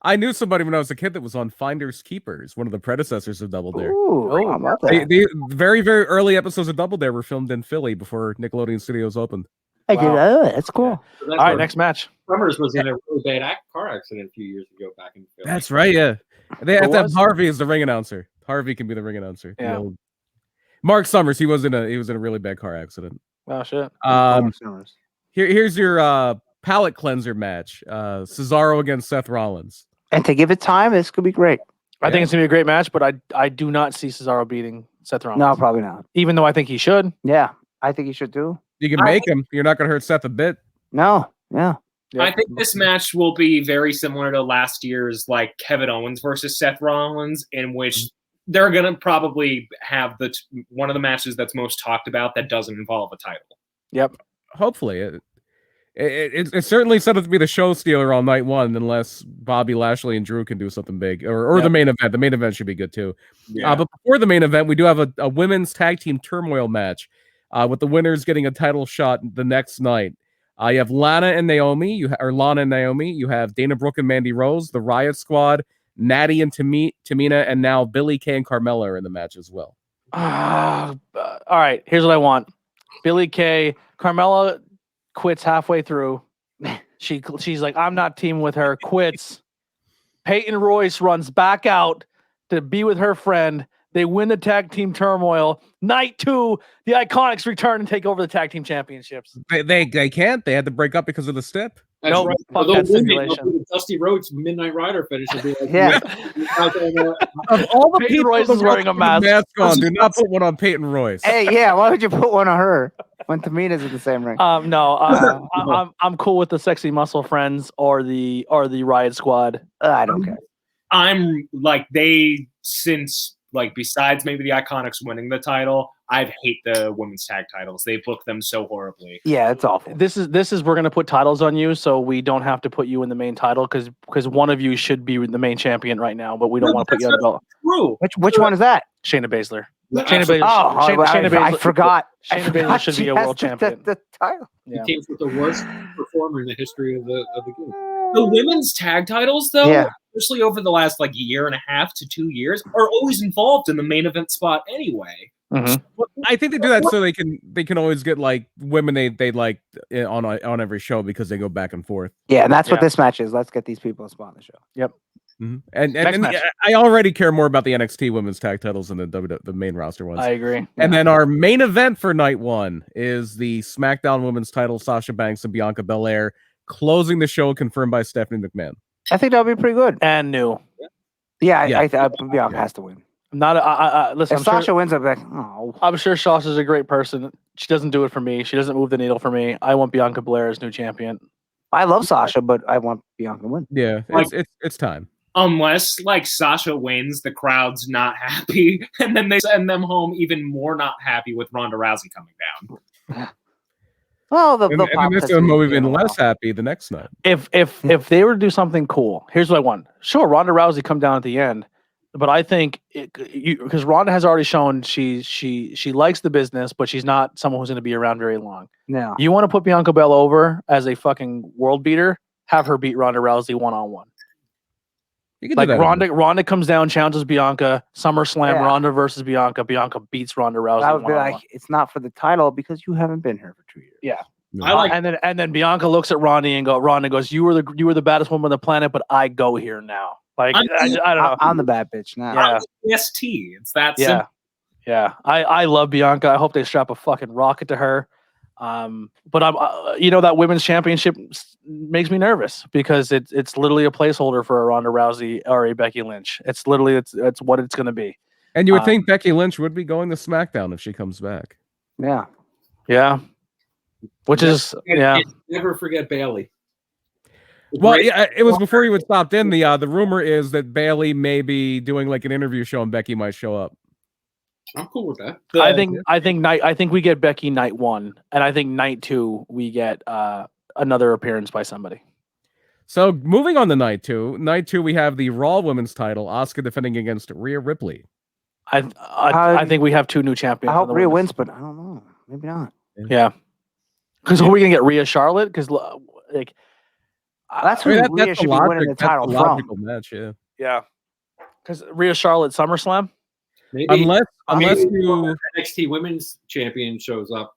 I knew somebody when I was a kid that was on Finders Keepers, one of the predecessors of Double Dare. Ooh, Oh, how about that? The very, very early episodes of Double Dare were filmed in Philly before Nickelodeon Studios opened. That's cool. So that's All right, where next match. Summers was in a really bad car accident a few years ago back in Philly. That's right, yeah. They have Who to have was? Harvey as the ring announcer. Harvey can be the ring announcer. Yeah. Mark Summers, he was in a really bad car accident. Oh shit. Here's your palate cleanser match. Cesaro against Seth Rollins. And to give it time, this could be great. I think it's gonna be a great match, but I do not see Cesaro beating Seth Rollins. No, probably not. Even though I think he should. Yeah, I think you should do. You can make him. You're not going to hurt Seth a bit. No, yeah. I think this match will be very similar to last year's like Kevin Owens versus Seth Rollins, in which they're gonna probably have one of the matches that's most talked about that doesn't involve a title. Yep. Hopefully, it's certainly set up to be the show stealer on night one, unless Bobby Lashley and Drew can do something big, or the main event. The main event should be good too. Yeah. But before the main event, we do have a women's tag team turmoil match, with the winners getting a title shot the next night. You have Lana and Naomi. You have Dana Brooke and Mandy Rose, the Riot Squad, Natty and Tamina, and now Billie Kay and Carmella are in the match as well. All right, here's what I want. Billie Kay, Carmella quits halfway through. She's like, I'm not teaming with her, quits. Peyton Royce runs back out to be with her friend. They win the tag team turmoil. Night 2, the Iconics return and take over the tag team championships. They can't. They had to break up because of the stip. That's Nope, right. fuck Although that women, stipulation. the Dusty Rhodes Midnight Rider finish will be like, Yeah. Of all the Peyton people Royce in is the wearing a world with mask. on, do not put one on Peyton Royce. Hey, yeah. Why would you put one on her when Tamina's in the same ring? No, I'm cool with the Sexy Muscle Friends or the Riot Squad. I don't care. I'm like since besides maybe the Iconics winning the title, I hate the women's tag titles. They book them so horribly. Yeah, it's awful. This is we're gonna put titles on you, so we don't have to put you in the main title because one of you should be the main champion right now, but we don't want to put you on the belt. True. Which one is that? Shayna Baszler. Shayna Shayna Baszler. I Baszler- forgot. Shayna Baszler should be a world champion. The title. He Yeah. came with the worst performer in the history of the game. The women's tag titles, though, Yeah. especially over the last year and a half to 2 years, are always involved in the main event spot anyway. Mhm. Well, I think they do that so they can always get women they like on every show because they go back and forth. Yeah, and that's what Yeah. this match is. Let's get these people a spot on the show. And Next match. I already care more about the NXT women's tag titles than the main roster ones. I agree. And then our main event for night one is the SmackDown women's title, Sasha Banks and Bianca Belair, closing the show, confirmed by Stephanie McMahon. I think that'll be pretty good. And new. Yeah, I Bianca has to win. Listen. If Sasha wins, I'll be like, oh. I'm sure Sasha's a great person. She doesn't do it for me. She doesn't move the needle for me. I want Bianca Belair as new champion. I love Sasha, but I want Bianca to win. Yeah, it's time. Unless Sasha wins, the crowd's not happy, and then they send them home even more not happy with Ronda Rousey coming down. Well, And then this one will be even less happy the next night. If they were to do something cool, here's what I want. Sure, Ronda Rousey come down at the end, but I think because Ronda has already shown she likes the business, but she's not someone who's going to be around very long. No. You want to put Bianca Belair over as a fucking world beater? Have her beat Ronda Rousey 1-on-1. You can do that. Ronda comes down, challenges Bianca, SummerSlam, Yeah. Ronda versus Bianca. Bianca beats Ronda Rousey. I would be 1-on-1. like, it's not for the title because you haven't been here for 2 years. Yeah. I like and then Bianca looks at Ronda goes, you were the baddest woman on the planet, but I go here now. Like I don't know. I'm the bad bitch now. Yeah. ST. It's that Yeah. simple. Yeah. I love Bianca. I hope they strap a fucking rocket to her. But I'm that women's championship makes me nervous because it's literally a placeholder for a Ronda Rousey or a Becky Lynch. It's literally it's what it's going to be. And you would think Becky Lynch would be going to SmackDown if she comes back. Yeah. Yeah. Which is And never forget Bailey. Well, yeah, it was before he would stop in. The rumor is that Bailey may be doing like an interview show and Becky might show up. I'm cool with that. I think we get Becky night 1, and I think night 2 we get another appearance by somebody. So moving on to night two. Night two, we have the Raw Women's title, Asuka defending against Rhea Ripley. I think we have 2 new champions. I hope on the Rhea women's. wins, but I don't know. Maybe not. Yeah. Because are we gonna get Rhea Charlotte? Because like That's who Rhea should be winning the title that's the logical match, yeah. yeah. Because Rhea Charlotte SummerSlam. Maybe Unless maybe you NXT Women's Champion shows up.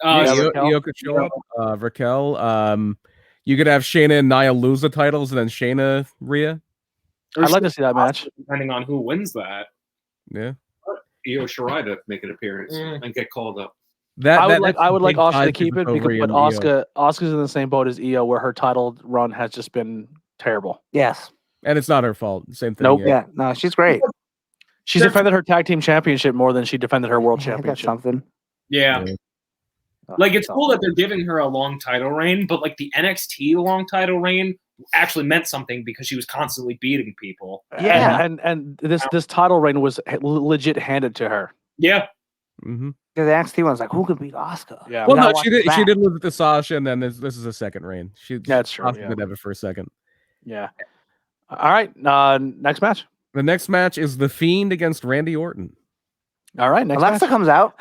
Io could show up, Raquel. You could have Shayna and Nia lose the titles, and then Shayna Rhea. I'd like to see that match. Depending on who wins that. Yeah, Io Shirai to make an appearance and get called up. I would like Asuka to keep it, but Asuka's in the same boat as Io, where her title run has just been terrible. Yes, and it's not her fault. Same thing. Nope. Yeah, no, she's great. She's defended her tag team championship more than she defended her world championship. Something. Yeah. Like, it's cool that they're giving her a long title reign, but like the NXT long title reign actually meant something because she was constantly beating people. Yeah, and this title reign was legit handed to her. Yeah. Mm-hmm. The NXT one's like, who could beat Asuka? Yeah. Well, no, she did lose to Sasha, and then this is a second reign. That's true. Asuka did have it for a second. Yeah. All right. Next match. The next match is The Fiend against Randy Orton. All right. Next Alexa match. comes out.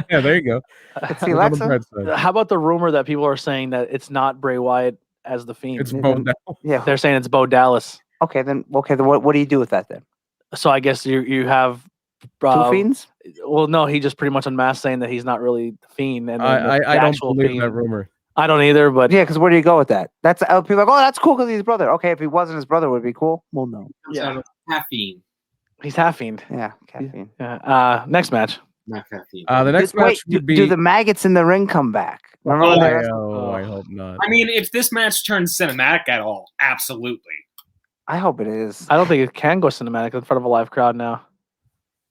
Yeah, there you go. Let's see Alexa. How about the rumor that people are saying that it's not Bray Wyatt as the Fiend? It's Bo Dallas. Yeah, they're saying it's Bo Dallas. Okay, then what do you do with that then? So I guess you have two Fiends. Well, no, he just pretty much unmasked saying that he's not really the Fiend. And I don't believe that rumor. I don't either, but yeah, because where do you go with that? That's people are like, oh, that's cool because he's his brother. Okay, if he wasn't his brother, would it be cool? Well, no. Yeah, caffeine. He's half Fiend. Yeah, caffeine. Yeah. Next match. Not caffeine. The next match would be. Do the maggots in the ring come back? I hope not. I mean, if this match turns cinematic at all, absolutely. I hope it is. I don't think it can go cinematic in front of a live crowd now.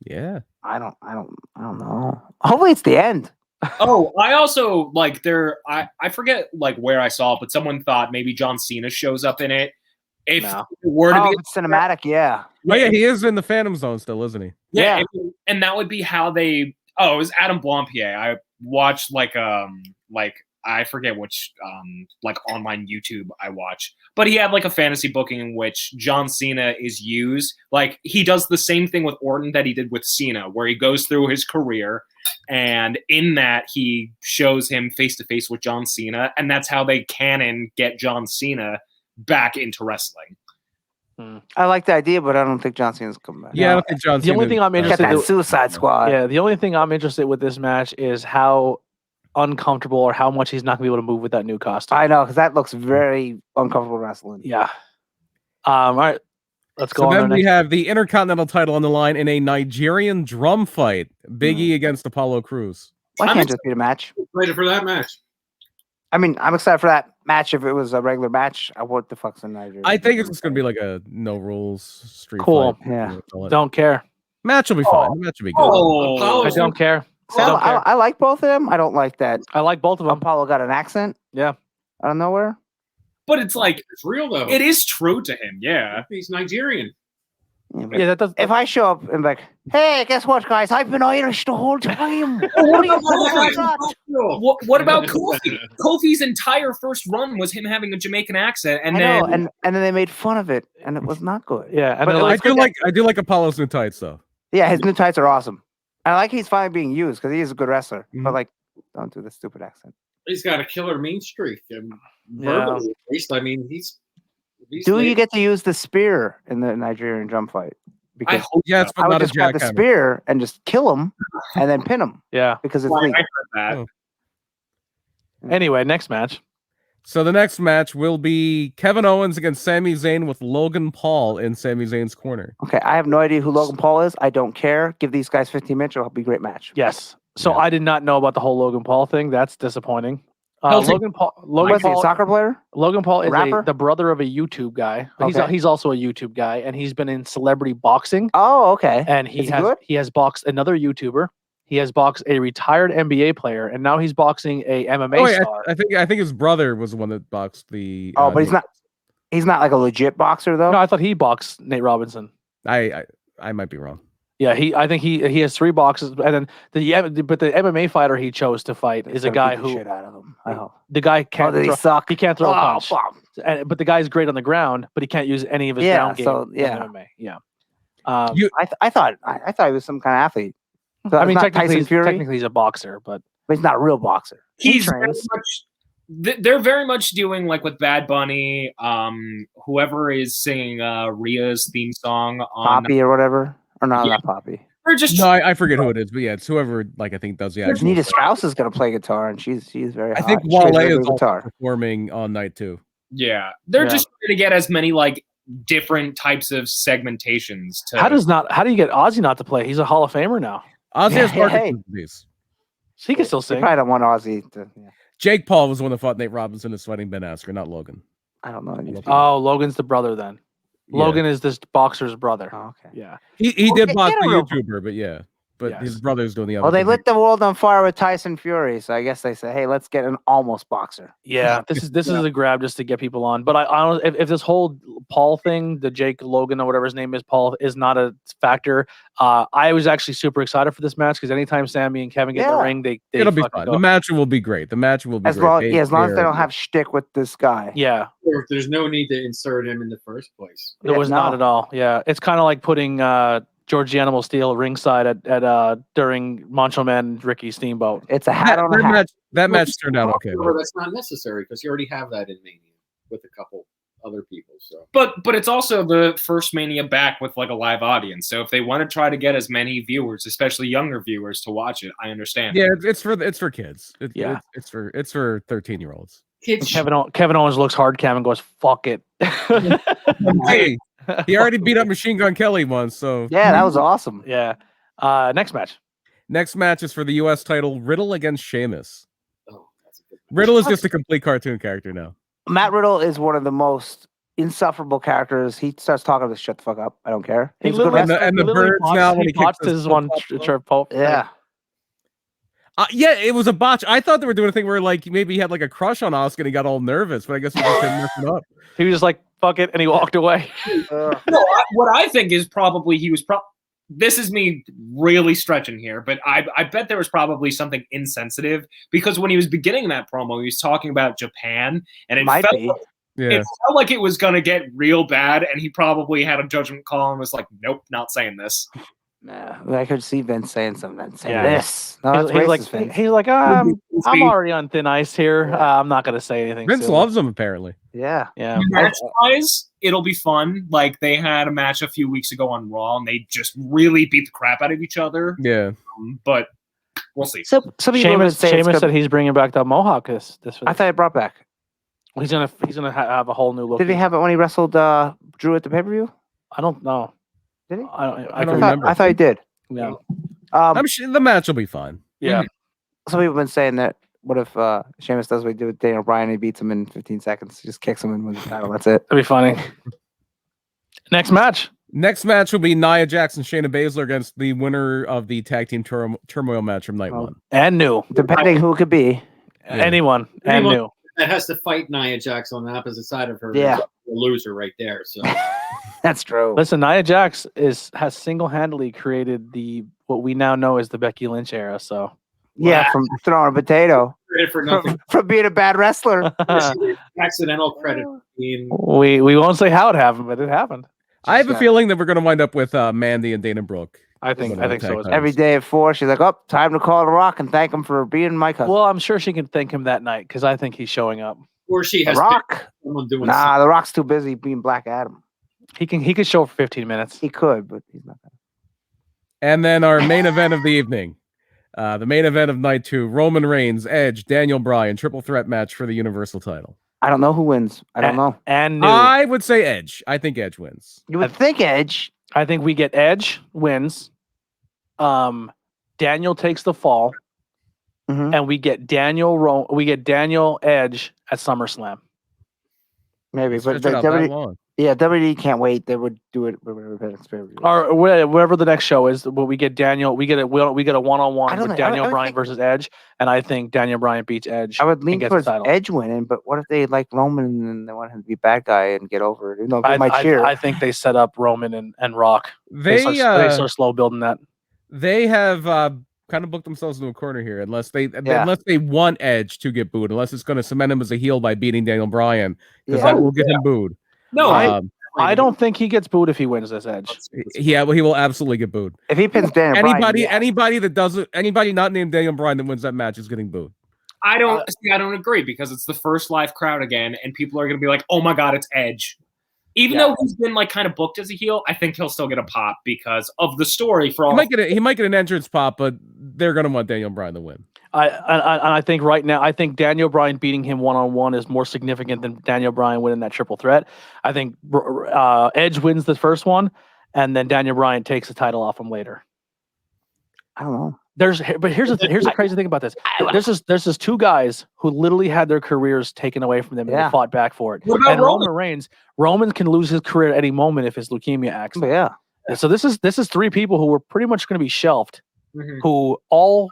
Yeah. I don't know. Hopefully it's the end. Oh, I also like I forget like where I saw it, but someone thought maybe John Cena shows up in it. If it were to be cinematic, yeah. Oh yeah, he is in the Phantom Zone still, isn't he? Yeah. And that would be how they it was Adam Blampier. I watched like I forget which like online YouTube I watch, but he had like a fantasy booking in which John Cena is used. Like he does the same thing with Orton that he did with Cena, where he goes through his career, and in that he shows him face to face with John Cena, and that's how they canon get John Cena back into wrestling. I like the idea, but I don't think John Cena's coming back. Yeah, I don't think John Cena. The only thing I'm interested in Suicide Squad. Yeah, the only thing I'm interested with this match is how uncomfortable or how much he's not gonna be able to move with that new costume. I know, because that looks very uncomfortable wrestling. Yeah. All right. Let's go So on. then we have the Intercontinental title on the line in a Nigerian drum fight. Big E against Apollo Crews. Why can't just be a match? Excited for that match. I mean, I'm excited for that match. If it was a regular match, what the fuck's in Nigeria? I think it's just gonna be like a no rules street cool. fight. Yeah. Don't care. Match will be fine. The match will be good. I don't care. So I like both of them. I don't like that. I like both of them. Apollo got an accent. Yeah. Out of nowhere. But it's like it's real though. It is true to him. Yeah. He's Nigerian. Yeah, that does. If I show up and be like, hey, guess what, guys? I've been Irish the whole time. What about Kofi? Kofi's entire first run was him having a Jamaican accent, and then they made fun of it, and it was not good. Yeah, and but I do like Apollo's new tights though. Yeah, his new tights are awesome. I like he's finally being used because he is a good wrestler. But like, don't do the stupid accent. He's got a killer mean streak, and verbally, at least. I mean, he's you get to use the spear in the Nigerian drum fight? Because I hope yes, but I would not just a grab the jackhammer. spear and just kill him, and then pin him. Yeah, because it's I legal. heard that. Anyway, next match. So the next match will be Kevin Owens against Sami Zayn with Logan Paul in Sami Zayn's corner. Okay, I have no idea who Logan Paul is. I don't care. Give these guys 15 minutes. It'll be a great match. Yes. So I did not know about the whole Logan Paul thing. That's disappointing. Logan Paul. Is he a soccer player? Logan Paul is rapper? the brother of a YouTube guy. Okay. He's also a YouTube guy, and he's been in celebrity boxing. Oh, okay. And he has boxed another YouTuber. He has boxed a retired NBA player, and now he's boxing a MMA star. I think his brother was the one that boxed the. But he's not like a legit boxer though. No, I thought he boxed Nate Robinson. I might be wrong. Yeah, I think he has 3 boxes, and then the MMA fighter he chose to fight is a guy who shit out of him. I hope. The guy can't. Did he suck? He can't throw a punch. But the guy's great on the ground, but he can't use any of his ground game. So, in MMA. Yeah. I thought he was some kind of athlete. So I mean, technically technically he's a boxer, but but he's not a real boxer. He He's very trains. much. They're very much doing like with Bad Bunny, whoever is singing Rhea's theme song on. Poppy or whatever, or no, Yeah. not Poppy. Or just No, I forget who it is, but yeah, it's whoever like I think does the actual. Nita Strauss is gonna play guitar, and she's very. I think hot. She plays Wale very is good also performing on night 2. yeah, they're Yeah. just trying to get as many like different types of segmentations. To How do you get Ozzy not to play? He's a Hall of Famer now. Ozzy has Yeah, hey. Parkinson's disease. So he can still They sing. probably don't want Ozzy to. Yeah. Jake Paul was the one that fought Nate Robinson is sweating Ben Askren, not Logan. I don't know. Any of these people. Oh, Logan's the brother then. Yeah. Logan is this boxer's brother. Oh, okay. Yeah. He Well, did they- box they the don't YouTuber, but yeah. But Yes. his brother's doing the other. Well, they thing. lit the world on fire with Tyson Fury, so I guess they said, "Hey, let's get an almost boxer." Yeah, this is a grab just to get people on. But I don't. If this whole Paul thing, the Jake Logan or whatever his name is, Paul is not a factor. I was actually super excited for this match because anytime Sammy and Kevin get in the Yeah. ring, they It'll be fucking fun. go. The match will be great. The match will be As great. long, as long as they they're- don't have shtick with this guy. Yeah, Or if there's no need to insert him in the first place. there Yeah, was not no. at all. Yeah, it's kind of like putting George the Animal Steel ringside at during Macho Man and Ricky Steamboat. It's a hat on a hat. that match turned out okay. However, that's not necessary because you already have that in Mania with a couple other people. So But it's also the first Mania back with like a live audience. So if they want to try to get as many viewers, especially younger viewers, to watch it, I understand. Yeah, it's for kids. Yeah. It's for 13-year-olds. kids, Kevin Owens looks hard cam and goes, "Fuck it." Hey, he already beat up Machine Gun Kelly once, so Yeah, that was awesome. Yeah. Next match. next match is for the US title, Riddle against Sheamus. oh, that's a good Riddle is just a complete cartoon character now. Matt Riddle is one of the most insufferable characters. He starts talking to shut the fuck up. I don't care. He He's a good literally, wrestler. and the he literally birds botched- now when he he kicks botched his his one flip-flop. chirp pulp. Yeah. Yeah, it was a botch. I thought they were doing a thing where like maybe he had like a crush on Asuka and he got all nervous, but I guess he just didn't mess it up. He was just like, "Fuck it," and he walked away. What I think is probably he was this is me really stretching here, but I bet there was probably something insensitive because when he was beginning that promo, he was talking about Japan, and it Might felt be. Yeah. it felt like it was gonna get real bad, and he probably had a judgment call and was like, "Nope, not saying this." Nah, I could see Vince saying something. Say Yeah. this. No, that's He's racist, like, Vince. he's like, I'm already on thin ice here. I'm not gonna say anything. Vince silly." loves him apparently. Yeah. Yeah. Match wise, it'll be fun. Like they had a match a few weeks ago on Raw, and they just really beat the crap out of each other. Yeah. But we'll see. So some people would say it's Sheamus good- said he's bringing back the Mohawk. This I thought he brought back. he's gonna have a whole new look. Did he have it when he wrestled Drew at the pay per view? I don't know. Did he? I don't I don't I remember. thought he did. No. I'm sure the match will be fine. Yeah. Some people have been saying that. What if Sheamus does what he did with Daniel Bryan? He beats him in 15 seconds. He just kicks him and wins the title. That's it. That'd be funny. Next match. Next match will be Nia Jax and Shayna Baszler against the winner of the tag team turmoil match from night Oh. one. And new. Depending who it could be. Yeah. Anyone. And Anyone. new. that has to fight Nia Jax on the opposite side of her. Yeah. is a loser right there. So That's true. Listen, Nia Jax has single-handedly created what we now know as the Becky Lynch era. So Yeah, from throwing a potato. credit for nothing. From being a bad wrestler. Accidental credit for being we won't say how it happened, but it happened. I have a Yeah. feeling that we're going to wind up with Mandy and Dana Brooke. I think so. As well. Every day at 4, she's like, oh, time to call The Rock and thank him for being my cousin. Well, I'm sure she can thank him that night because I think he's showing up. or she The has Rock? someone doing Nah, The Rock's too busy being Black Adam. He could show for 15 minutes. He could, but he's not gonna. And then our main event of the evening. The main event of night 2, Roman Reigns, Edge, Daniel Bryan, triple threat match for the Universal title. I don't know who wins. I don't know. And new. I would say Edge. I think Edge wins. You would think Edge. I think we get Edge wins. Daniel takes the fall, Mhm. and we get Daniel Edge at SummerSlam. Maybe, but Stretch it out that long. WWE can't wait. They would do it with an experience. Or whatever the next show is, but we get Daniel. We get a one-on-one I don't with know. I Daniel would Bryan think- versus Edge, and I think Daniel Bryan beats Edge. I would lean and gets the towards title. Edge winning, but what if they like Roman and they want him to be bad guy and get over it? You know, I, they might cheer. I think they set up Roman and Rock. They They start slow building that. they have kind of booked themselves into a corner here unless they want Edge to get booed, unless it's going to cement him as a heel by beating Daniel Bryan, because Yeah. that will get him booed. No, Um, I don't think he gets booed if he wins this Edge. Yeah, well, he will absolutely get booed. If he pins Daniel Bryan, Anybody not named Daniel Bryan that wins that match is getting booed. I don't agree because it's the first live crowd again, and people are going to be like, "Oh my god, it's Edge." Even though he's been like kind of booked as a heel, I think he'll still get a pop because of the story. For all he might get an entrance pop, but they're going to want Daniel Bryan to win. I think right now, I think Daniel Bryan beating him one-on-one is more significant than Daniel Bryan winning that triple threat. I think Edge wins the first one, and then Daniel Bryan takes the title off him later. I don't know. But here's the crazy thing about this. There's just two guys who literally had their careers taken away from them and they fought back for it. What about and Roman Reigns? Roman can lose his career at any moment if his leukemia acts. Yeah. So this is three people who were pretty much going to be shelved, who all,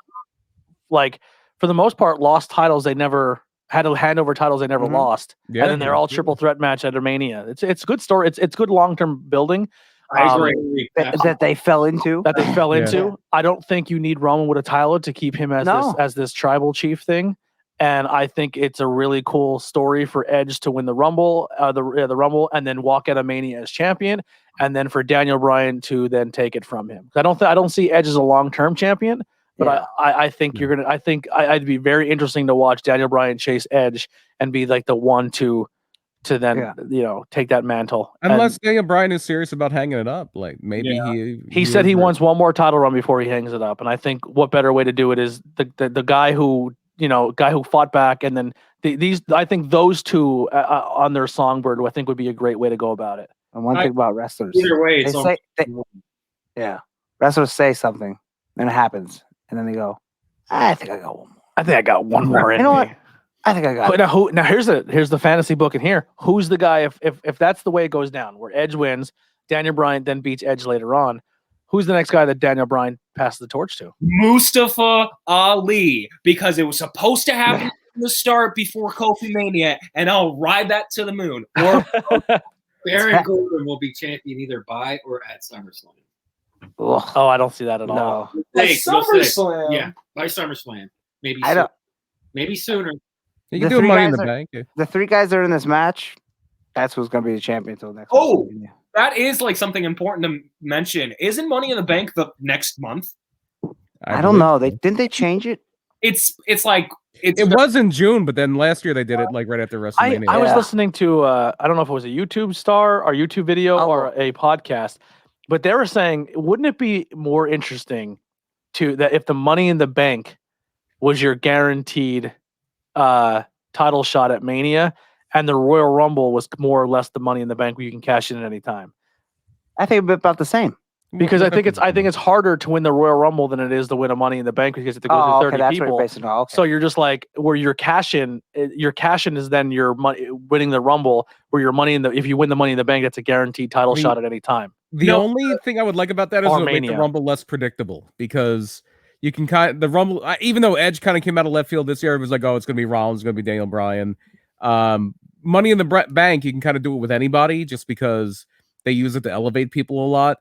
like, for the most part, lost titles they never had to hand over titles they never lost, and then they're all triple threat match at Mania. It's a good story. It's good long term building. I agree. That they fell into. I don't think you need Roman with a title to keep him as this tribal chief thing. And I think it's a really cool story for Edge to win the Rumble, the Rumble, and then walk out of Mania as champion, and then for Daniel Bryan to then take it from him. I don't see Edge as a long-term champion, but I think I'd be very interesting to watch Daniel Bryan chase Edge and be like the one to then take that mantle. Unless Daniel Bryan is serious about hanging it up, like maybe he said he wants one more title run before he hangs it up, and I think what better way to do it is the guy who fought back, and then I think those two on their songbird, I think would be a great way to go about it. And one thing about wrestlers, either way, wrestlers say something, then it happens, and then they go, "I think I got one more. I think I got one more in me. What? I think I got." But now here's the fantasy book in here. Who's the guy if that's the way it goes down, where Edge wins, Daniel Bryan then beats Edge later on? Who's the next guy that Daniel Bryan passes the torch to? Mustafa Ali, because it was supposed to happen from the start before Kofi Mania, and I'll ride that to the moon. Or Baron Corbin will be champion either by or at SummerSlam. Oh, I don't see that at all. SummerSlam. Yeah, by SummerSlam. Maybe sooner. You can do Money in the Bank. The three guys that are in this match, that's who's going to be the champion until next. That is like something important to mention. Isn't Money in the Bank the next month? I don't know. Didn't they change it? It was in June, but then last year they did it like right after WrestleMania. I was listening to I don't know if it was a YouTube star or YouTube video or a podcast, but they were saying, wouldn't it be more interesting that if the Money in the Bank was your guaranteed title shot at Mania, and the Royal Rumble was more or less the Money in the Bank where you can cash in at any time? I think about the same. Because I think it's harder to win the Royal Rumble than it is to win a Money in the Bank because it goes through 30 people. So you're just like, where your cash in is then your money winning the Rumble, where your money if you win the Money in the Bank, that's a guaranteed title shot at any time. The only thing I would like about that is it would make the Rumble less predictable, because you can the Rumble, even though Edge kind of came out of left field this year, it was like, oh, it's going to be Rollins, it's going to be Daniel Bryan. Money in the Bank, you can kind of do it with anybody just because they use it to elevate people a lot.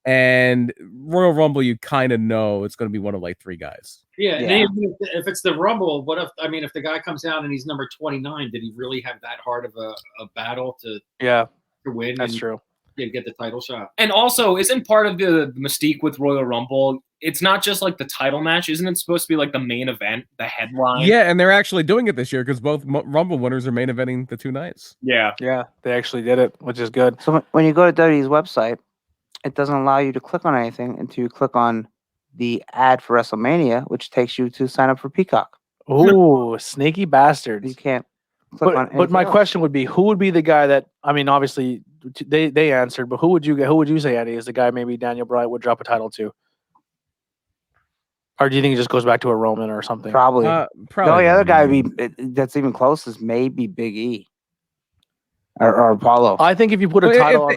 And Royal Rumble, you kind of know it's going to be one of like three guys. Yeah. If it's the Rumble, if the guy comes out and he's number 29, did he really have that hard of a battle to win? That's true. Get the title shot. And also, isn't part of the mystique with Royal Rumble, it's not just like the title match? Isn't it supposed to be like the main event, the headline? Yeah, and they're actually doing it this year because both Rumble winners are main eventing the two nights. Yeah, they actually did it, which is good. So when you go to WWE's website, it doesn't allow you to click on anything until you click on the ad for WrestleMania, which takes you to sign up for Peacock. Ooh, sneaky bastards! You can't. But my question would be, who would be the guy that? I mean, obviously they answered, but who would you say, Eddie, is the guy maybe Daniel Bryan would drop a title to? Or do you think it just goes back to a Roman or something? Probably. The only other guy that's even close is maybe Big E or Apollo. I think if you put a title on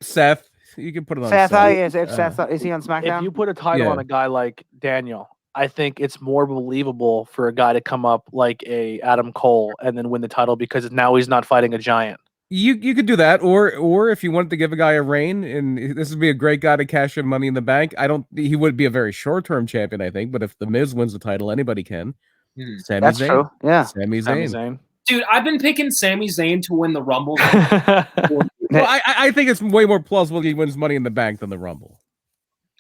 Seth, you can put it on Seth. Seth. Is he on SmackDown? If you put a title on a guy like Daniel, I think it's more believable for a guy to come up like a Adam Cole and then win the title because now he's not fighting a giant. You could do that, or if you wanted to give a guy a reign, and this would be a great guy to cash in Money in the Bank. He would be a very short-term champion, I think, but if The Miz wins the title, anybody can. Sami Zayn. True. Yeah. Sami Zayn. Dude, I've been picking Sami Zayn to win the Rumble. Well, I think it's way more plausible he wins Money in the Bank than the Rumble.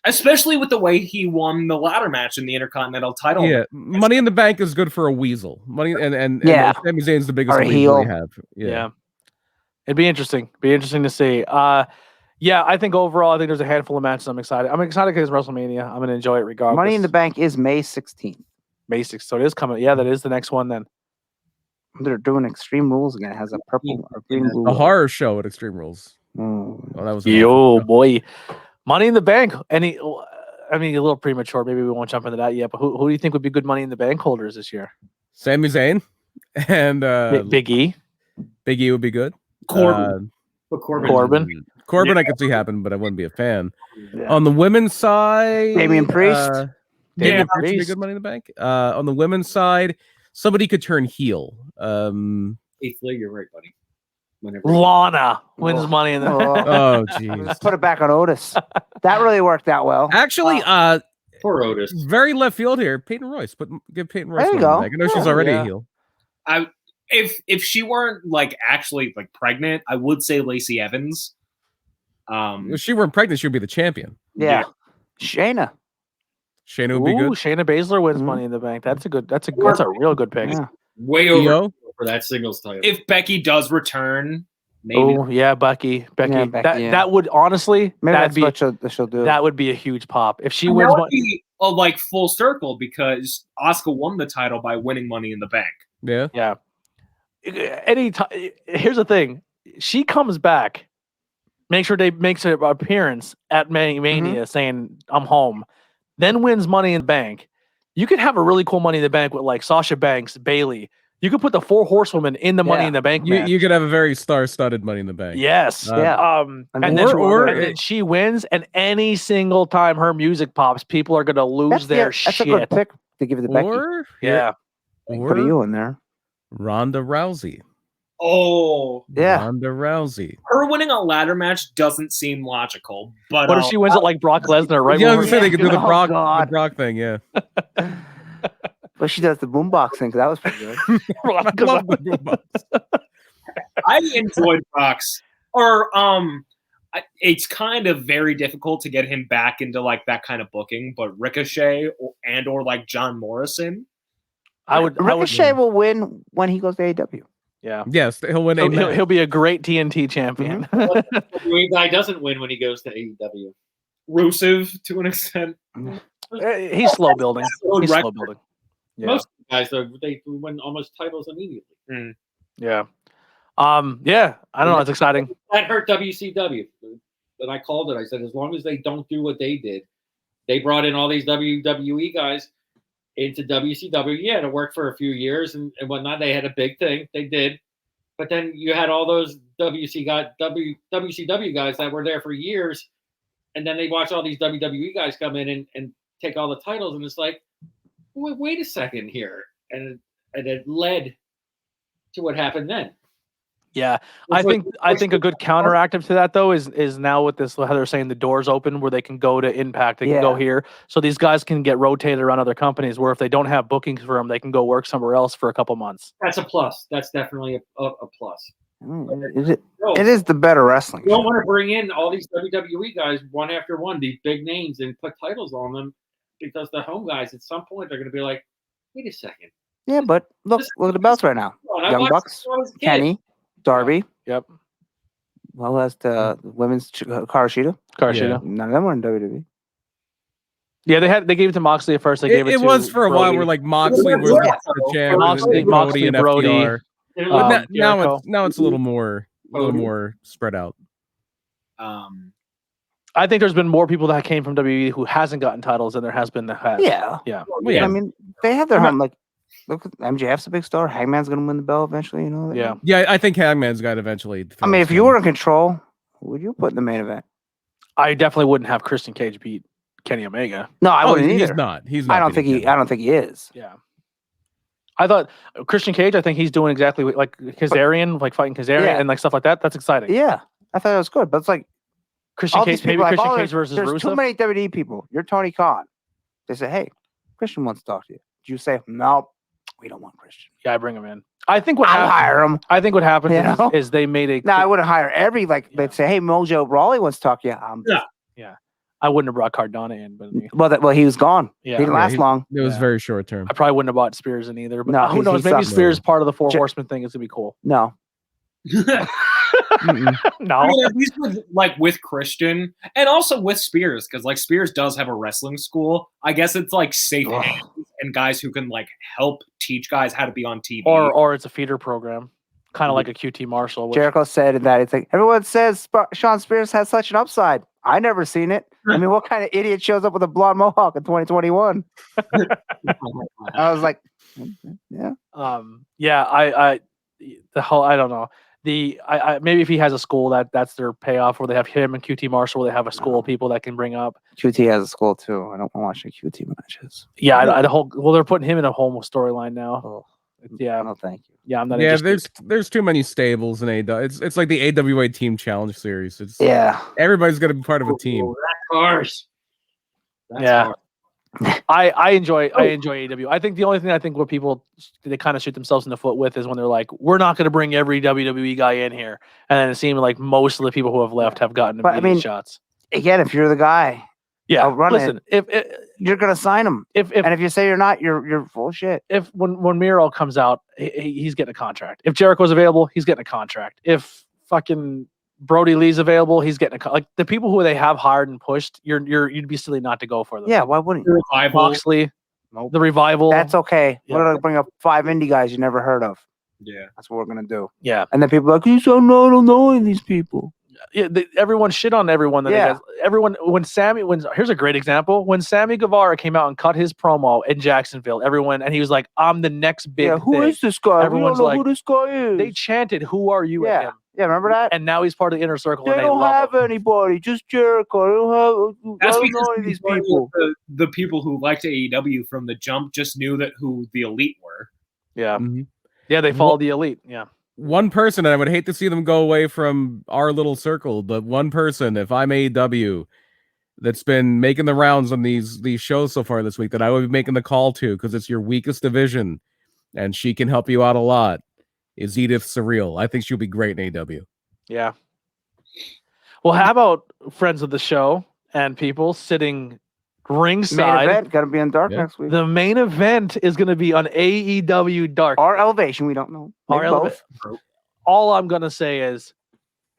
Especially with the way he won the ladder match in the Intercontinental title. Yeah, Money in the Bank is good for a weasel. And Sami Zayn's the biggest Or a weasel we heel. have. Yeah. It'd be interesting. Be interesting to see. Yeah, I think overall, I think there's a handful of matches I'm excited. I'm excited because it's WrestleMania. I'm going to enjoy it regardless. Money in the Bank is May 16th. May 6th. So it is coming. Yeah, that is the next one then. They're doing Extreme Rules again. It has a purple or green blue. A horror show at Extreme Rules. Oh, that was boy. Money in the Bank. I mean, a little premature. Maybe we won't jump into that yet. But who do you think would be good Money in the Bank holders this year? Sami Zayn and Big E. Big E would be good. Corbin. Corbin. I could see happen, but I wouldn't be a fan. Yeah. On the women's side, Damian Priest. Damian Priest would be good Money in the Bank. On the women's side, somebody could turn heel. Heath Lee, you're right, buddy. Lana wins Money in the Bank. Oh, jeez. Let's put it back on Otis. That really worked out well. Actually, Poor Otis. very left field here. Peyton Royce. Give Peyton Royce. There you Money in the go. Bank. I know she's already Yeah. a heel. If she weren't like actually like pregnant, I would say Lacey Evans. If she weren't pregnant, she would be the champion. Yeah. Shayna. Shayna would be good. Shayna Baszler wins Mhm. Money in the Bank. That's a real good pick. Yeah. Way over Io? for that singles title. If Becky does return, maybe. Oh yeah, Becky. Yeah, Becky, That would honestly Maybe that'd that's be what she'll do. that would be a huge pop if she And wins. that would be a like full circle because Asuka won the title by winning Money in the Bank. Yeah. Yeah. Here's the thing: she comes back, makes an appearance at Mania, saying "I'm home," then wins Money in the Bank. You could have a really cool Money in the Bank with like Sasha Banks, Bailey. You could put the 4 horsewomen in the Money in the Bank match. You could have a very star-studded Money in the Bank. Yes. Yeah. And then she wins, and any single time her music pops, people are gonna lose their That's shit. a good pick to give it to Becky. Or Yeah. Put a you in there. Ronda Rousey. Oh, Yeah. Ronda Rousey. her winning a ladder match doesn't seem logical, but What if she wins it like Brock Lesnar, right? Yeah, I when was gonna say they could do the Oh, God. Brock thing. Yeah. But she does the boombox thing, 'cause that was pretty good. I love the boombox. I enjoyed Brock's. Or it's kind of very difficult to get him back into like that kind of booking. But Ricochet or like John Morrison, Ricochet will win when he goes to AEW. Yeah. Yes, he'll win. He'll be a great TNT champion. The guy doesn't win when he goes to AEW. Rusev to an extent. He's slow building. He's slow Record. building. Yeah. Most guys, though, they win almost titles immediately. Yeah. Yeah. I don't know. It's exciting. That hurt WCW. And I called it. I said, as long as they don't do what they did, they brought in all these WWE guys into WCW. Yeah, it worked for a few years and whatnot. They had a big thing. They did. But then you had all those WCW guys that were there for years. And then they watch all these WWE guys come in and take all the titles. And it's like, wait a second here. And it led to what happened then. Yeah, I think a good counteractive to that though is now with this, how they're saying the doors open where they can go to Impact, they can go here, so these guys can get rotated around other companies. Where if they don't have bookings for them, they can go work somewhere else for a couple months. That's a plus. That's definitely a plus. It is the better wrestling. You don't want to bring in all these WWE guys one after one, these big names, and put titles on them because the home guys at some point they're going to be like, wait a second. Yeah, but look at the belts right now. Young Bucks, Kenny, Darby. Yep. Well, as the women's Karashita. Karashita. None of them were in WWE. Yeah, they gave it to Moxley at first. They gave it to was for a Brody. while where like Moxley was the champ, Moxley, and Brody. FTR. But now it's a little more spread out. I think there's been more people that came from WWE who hasn't gotten titles than there has been that has. Yeah. Well, yeah. I mean, they have their home. Like, look, MJF's a big star. Hangman's going to win the belt eventually. You know. Yeah. Yeah, I think Hangman's got eventually. I mean, if you were in control, who would you put in the main event? I definitely wouldn't have Christian Cage beat Kenny Omega. No, I wouldn't either. He's not. I don't think he is. Yeah. I thought Christian Cage. I think he's doing exactly like Kazarian, like fighting Kazarian and like stuff like that. That's exciting. Yeah, I thought it was good, but it's like Christian all Cage, these people, maybe like, Christian Cage versus there's Rusev. too many WWE people. You're Tony Khan. They say, hey, Christian wants to talk to you. Do you say, no, we don't want Christian? Yeah, I bring him in. I think what I'll hire him. I think what happened You know? is they made a. No, I wouldn't hire every they'd say, "Hey, Mojo Rawley wants to talk to you." Yeah. I wouldn't have brought Cardona in, but Well, he was gone. Yeah. He didn't last long. It was very short term. I probably wouldn't have bought Spears in either. But No, who he knows? Maybe sucks. Spears part of the Four Horsemen thing is gonna be cool. No, No, I mean, at least with Christian and also with Spears, because like Spears does have a wrestling school. I guess it's like safe hands and guys who can like help teach guys how to be on TV. or it's a feeder program, kind of like a QT Marshall. Which, Jericho said that it's like everyone says Sean Spears has such an upside. I never seen it. I mean, what kind of idiot shows up with a blonde mohawk in 2021? I was like, yeah. I the whole I don't know. I maybe if he has a school that's their payoff, where they have him and QT Marshall, where they have a school of people that can bring up. QT has a school too. I don't want to watch the QT matches. Yeah, they're putting him in a whole storyline now. Oh, Yeah, no, thank you. yeah, I'm not. Yeah, interested. there's too many stables in AW. It's like the AWA Team Challenge Series. It's everybody's gonna be part of a team. Of course. Yeah. I enjoy AEW. I think the only thing what people they kind of shoot themselves in the foot with is when they're like, we're not going to bring every WWE guy in here, and then it seemed like most of the people who have left have gotten immediate shots. Again, if you're the guy, listen, if you're going to sign him, and if you say you're not, you're full of shit. If when Miro comes out, he's getting a contract. If Jericho's available, he's getting a contract. If fucking Brody Lee's available, he's getting like the people who they have hired and pushed. You'd be silly not to go for them. Yeah, why wouldn't you? Moxley, the Revival. That's okay. Yeah. We're gonna bring up 5 indie guys you never heard of. Yeah, that's what we're gonna do. Yeah, and then people are like, I don't know any of these people. Yeah, everyone shit on everyone. Here's a great example. When Sammy Guevara came out and cut his promo in Jacksonville, and he was like, "I'm the next big." Yeah, who is this guy? Everyone's we don't know like, who this guy is. They chanted, "Who are you?" at him. Yeah, remember that? And now he's part of the inner circle. They don't have anybody, just Jericho. I don't know any of these people. The people who liked AEW from the jump just knew who the Elite were. Yeah, yeah, they followed the Elite. Yeah. One person, and I would hate to see them go away from our little circle, but one person, if I'm AEW, that's been making the rounds on these shows so far this week, that I would be making the call to, because it's your weakest division, and she can help you out a lot, is Edith Surreal. I think she'll be great in AEW. Yeah. Well, how about friends of the show and people sitting ringside? Main event gonna be on Dark next week. The main event is going to be on AEW Dark or Elevation. We don't know. Both. All I'm going to say is,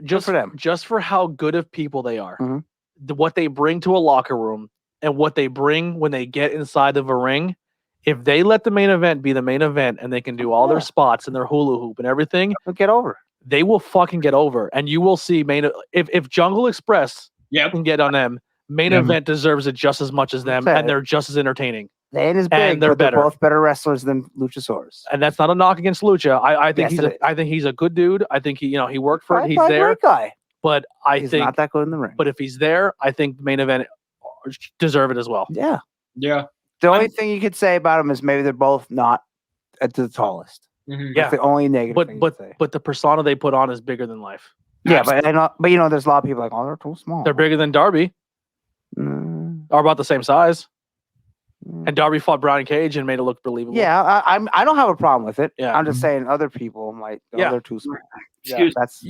just for them, just for how good of people they are, what they bring to a locker room, and what they bring when they get inside of a ring. If they let the main event be the main event, and they can do all their spots and their hula hoop and everything, they'll get over. They will fucking get over, and you will see if Jungle Express can get on them. Main event deserves it just as much as them, and they're just as entertaining. They ain't as big, but they're both better wrestlers than Luchasaurus. And that's not a knock against Lucha. I think he's a good dude. I think he worked for it. He's there. Great guy. But he's not that good in the ring. But if he's there, I think the main event deserve it as well. Yeah. Yeah. The only thing you could say about them is maybe they're both not at the tallest. Yeah. That's the only negative. But the persona they put on is bigger than life. Yeah, but there's a lot of people like, oh, they're too small. They're bigger than Darby. Are about the same size. And Darby fought Brian Cage and made it look believable. Yeah, I don't have a problem with it. Yeah. I'm just saying other people might. They're too small. That's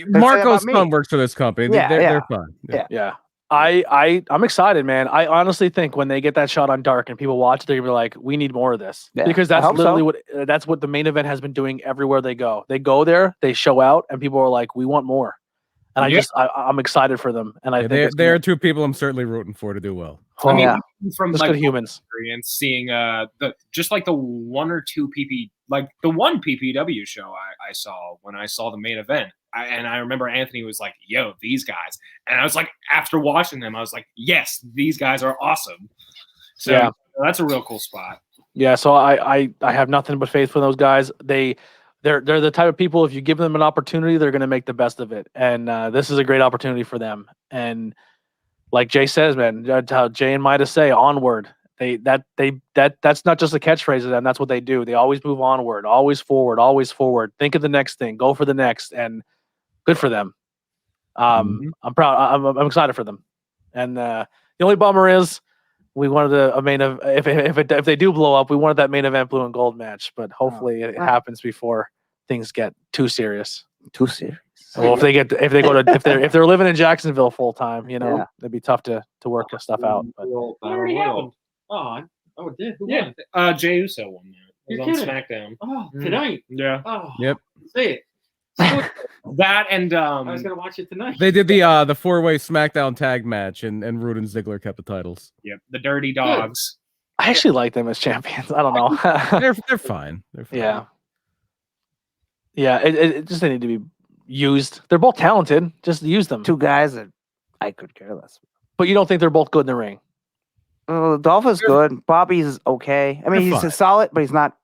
Marco's son works for this company. They're fine. Yeah. I'm excited, man. I honestly think when they get that shot on Dark and people watch it, they're gonna be like, we need more of this. Yeah, because that's literally what the main event has been doing everywhere they go. They go there, they show out, and people are like, we want more. And I'm excited for them. And I think there are two people I'm certainly rooting for to do well. I mean, from just good humans experience, seeing the one or two the one PPW show I saw when I saw the main event, and I remember Anthony was like, "Yo, these guys," and I was like, after watching them, I was like, "Yes, these guys are awesome." So that's a real cool spot. Yeah, so I have nothing but faith for those guys. They're the type of people, if you give them an opportunity, they're going to make the best of it. And this is a great opportunity for them. And like Jay says, man, how Jay and Mida say, onward. That's not just a catchphrase to them. That's what they do. They always move onward, always forward, always forward. Think of the next thing, go for the next, and good for them. I'm proud. I'm excited for them. And the only bummer is We wanted a main event. If they do blow up, we wanted that main event blue and gold match. But hopefully it happens before things get too serious. Too serious. Well, if they're living in Jacksonville full time, it'd be tough to work this stuff out. But. It already happened. Oh, it did. Who won? Jey Uso won that. It was on SmackDown. Oh, tonight. Yeah. Oh, Yep. Say it. That and I was gonna watch it tonight. They did the 4-way SmackDown tag match, and Rude and Ziggler kept the titles. Yep, the Dirty Dogs. I actually like them as champions. I don't know. They're fine. They're fine. Yeah. Yeah. It just they need to be used. They're both talented. Just use them. Two guys that I could care less. But you don't think they're both good in the ring? Dolph is good. Bobby's okay. I mean, he's solid, but he's not.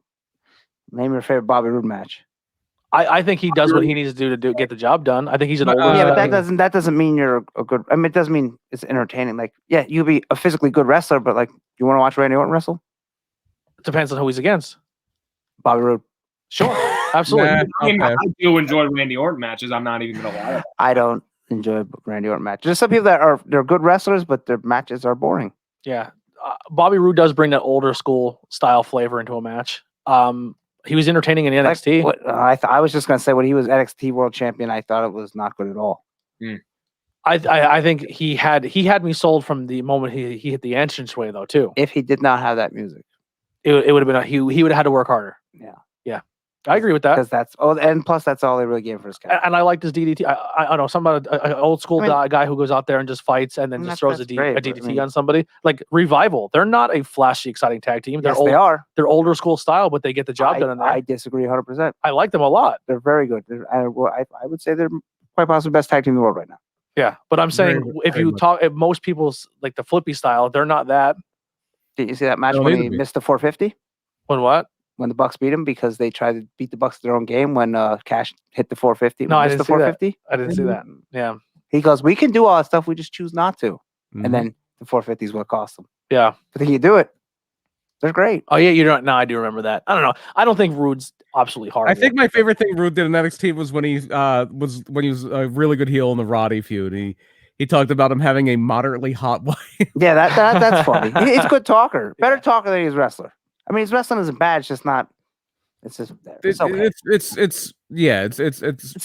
Name your favorite Bobby Roode match. I think he does what he needs to do to get the job done. I think he's an older yeah, but guy. that doesn't mean you're a good. I mean, it doesn't mean it's entertaining. Like, yeah, you'll be a physically good wrestler, but like, you want to watch Randy Orton wrestle? It depends on who he's against. Bobby Roode. Sure, absolutely. I do enjoy Randy Orton matches. I'm not even gonna lie. I don't enjoy Randy Orton matches. There's some people that they're good wrestlers, but their matches are boring. Yeah, Bobby Roode does bring that older school style flavor into a match. He was entertaining in NXT. I was just gonna say when he was NXT World Champion, I thought it was not good at all. I think he had me sold from the moment he hit the entranceway though too. If he did not have that music, it would have been he would have had to work harder. Yeah, I agree with that. Because and plus that's all they really gave for his guy. And I like this DDT. I know somebody, an old school guy who goes out there and just fights and then just throws a DDT on somebody. Like Revival, they're not a flashy, exciting tag team. They're they are. They're older school style, but they get the job done in there. I disagree 100%. I like them a lot. They're very good. I would say they're quite possibly the best tag team in the world right now. Yeah, but I'm saying if most people's like the flippy style, they're not that. Did you see that match when he missed the 450? When what? When the Bucks beat him because they tried to beat the Bucks at their own game when Cash hit the 450. No, I didn't see 450. I didn't see that. Yeah. He goes, we can do all that stuff. We just choose not to. Mm-hmm. And then the 450 is what cost them. Yeah. But then you do it. They're great. Oh, yeah. You don't. No, I do remember that. I don't know. I don't think Rude's absolutely horrible. I think my favorite thing Rude did in NXT was when he was a really good heel in the Roddy feud. He talked about him having a moderately hot wife. Yeah, that's funny. He's a good talker. Better talker than he's wrestler. I mean, his wrestling isn't bad. It's just not. It's just it's okay. It's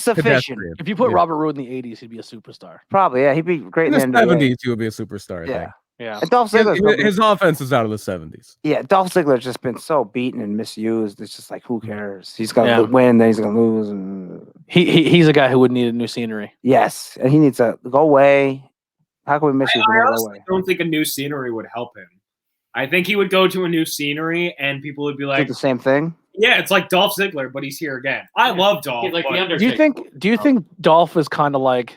sufficient. If you put Robert Roode in the 80s, he'd be a superstar. Probably, yeah. He'd be great in the 70s. He would be a superstar. I think. Yeah. And Dolph Ziggler, his offense is out of the 70s. Yeah, Dolph Ziggler's just been so beaten and misused. It's just like, who cares? He's gonna win, then he's gonna lose. And he's a guy who would need a new scenery. Yes, and he needs to go away. How can we miss you? I honestly don't think a new scenery would help him. I think he would go to a new scenery and people would be like, do the same thing. Yeah, it's like Dolph Ziggler, but he's here again. I love Dolph. Like the Undertaker. Do you think Dolph is kind of like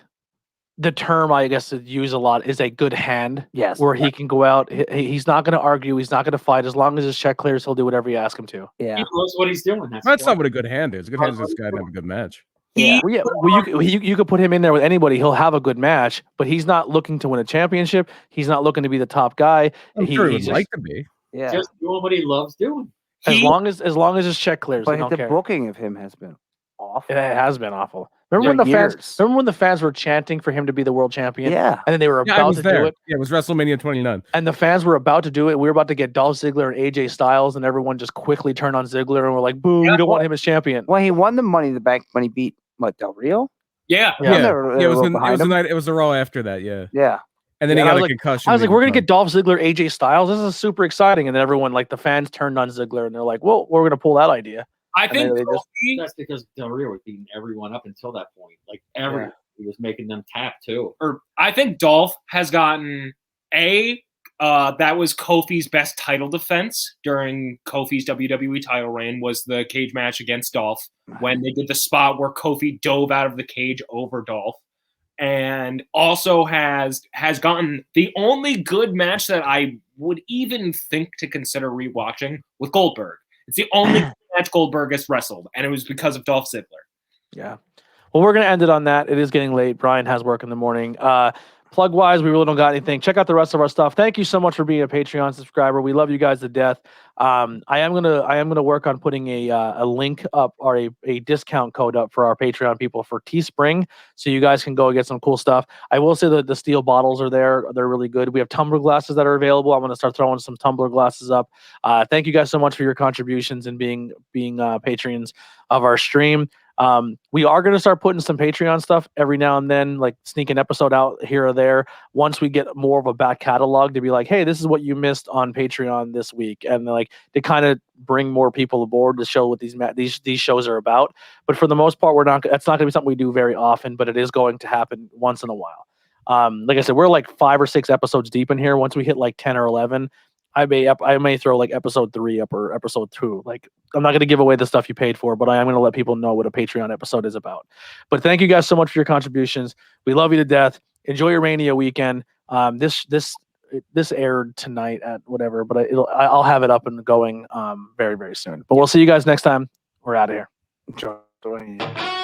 the term I guess to use a lot is a good hand? Yes. Where he can go out. He's not going to argue. He's not going to fight. As long as his check clears, he'll do whatever you ask him to. Yeah. He knows what he's doing. That's not what a good hand is. A good hand is this guy to have a good match. Yeah. You could put him in there with anybody. He'll have a good match, but he's not looking to win a championship. He's not looking to be the top guy. I'm sure he'd like to be. Yeah. Just doing what he loves doing. As long as his check clears, but the booking of him has been awful. It has been awful. Remember when the fans were chanting for him to be the world champion? Yeah. And then they were about to do it. Yeah, it was WrestleMania 29. And the fans were about to do it. We were about to get Dolph Ziggler and AJ Styles, and everyone just quickly turned on Ziggler and we're like, boo, we don't want him as champion. Well, he won the Money in the Bank when he beat Del Rio. Yeah. It was the Raw after that. Yeah. Yeah. And then he got a concussion. I was like, we're going to get Dolph Ziggler, AJ Styles. This is super exciting. And then everyone, like the fans turned on Ziggler and they're like, well, we're going to pull that idea. I think that's because Del Rio was beating everyone up until that point. Like he was making them tap too. Or I think Dolph has gotten that was Kofi's best title defense during Kofi's WWE title reign was the cage match against Dolph when they did the spot where Kofi dove out of the cage over Dolph. And also has gotten the only good match that I would even think to consider rewatching with Goldberg. It's the only match Goldberg has wrestled, and it was because of Dolph Ziggler. Yeah. Well, we're going to end it on that. It is getting late. Brian has work in the morning. plug wise, we really don't got anything. Check out the rest of our stuff. Thank you so much for being a Patreon subscriber. We love you guys to death. I am gonna work on putting a link up or a discount code up for our Patreon people for Teespring, so you guys can go and get some cool stuff. I will say that the steel bottles are there; they're really good. We have tumbler glasses that are available. I'm gonna start throwing some tumbler glasses up. Thank you guys so much for your contributions and being patrons of our stream. We are going to start putting some Patreon stuff every now and then, like sneak an episode out here or there once we get more of a back catalog to be like, hey, this is what you missed on Patreon this week. And like to kind of bring more people aboard to show what these shows are about. But for the most part, that's not going to be something we do very often, but it is going to happen once in a while. Like I said, we're like 5 or 6 episodes deep in here. Once we hit like 10 or 11, I may throw like episode 3 up or episode 2. Like, I'm not going to give away the stuff you paid for, but I am going to let people know what a Patreon episode is about. But thank you guys so much for your contributions. We love you to death. Enjoy your Mania weekend. This aired tonight at whatever, but I'll have it up and going very, very soon. But we'll see you guys next time. We're out of here. Enjoy.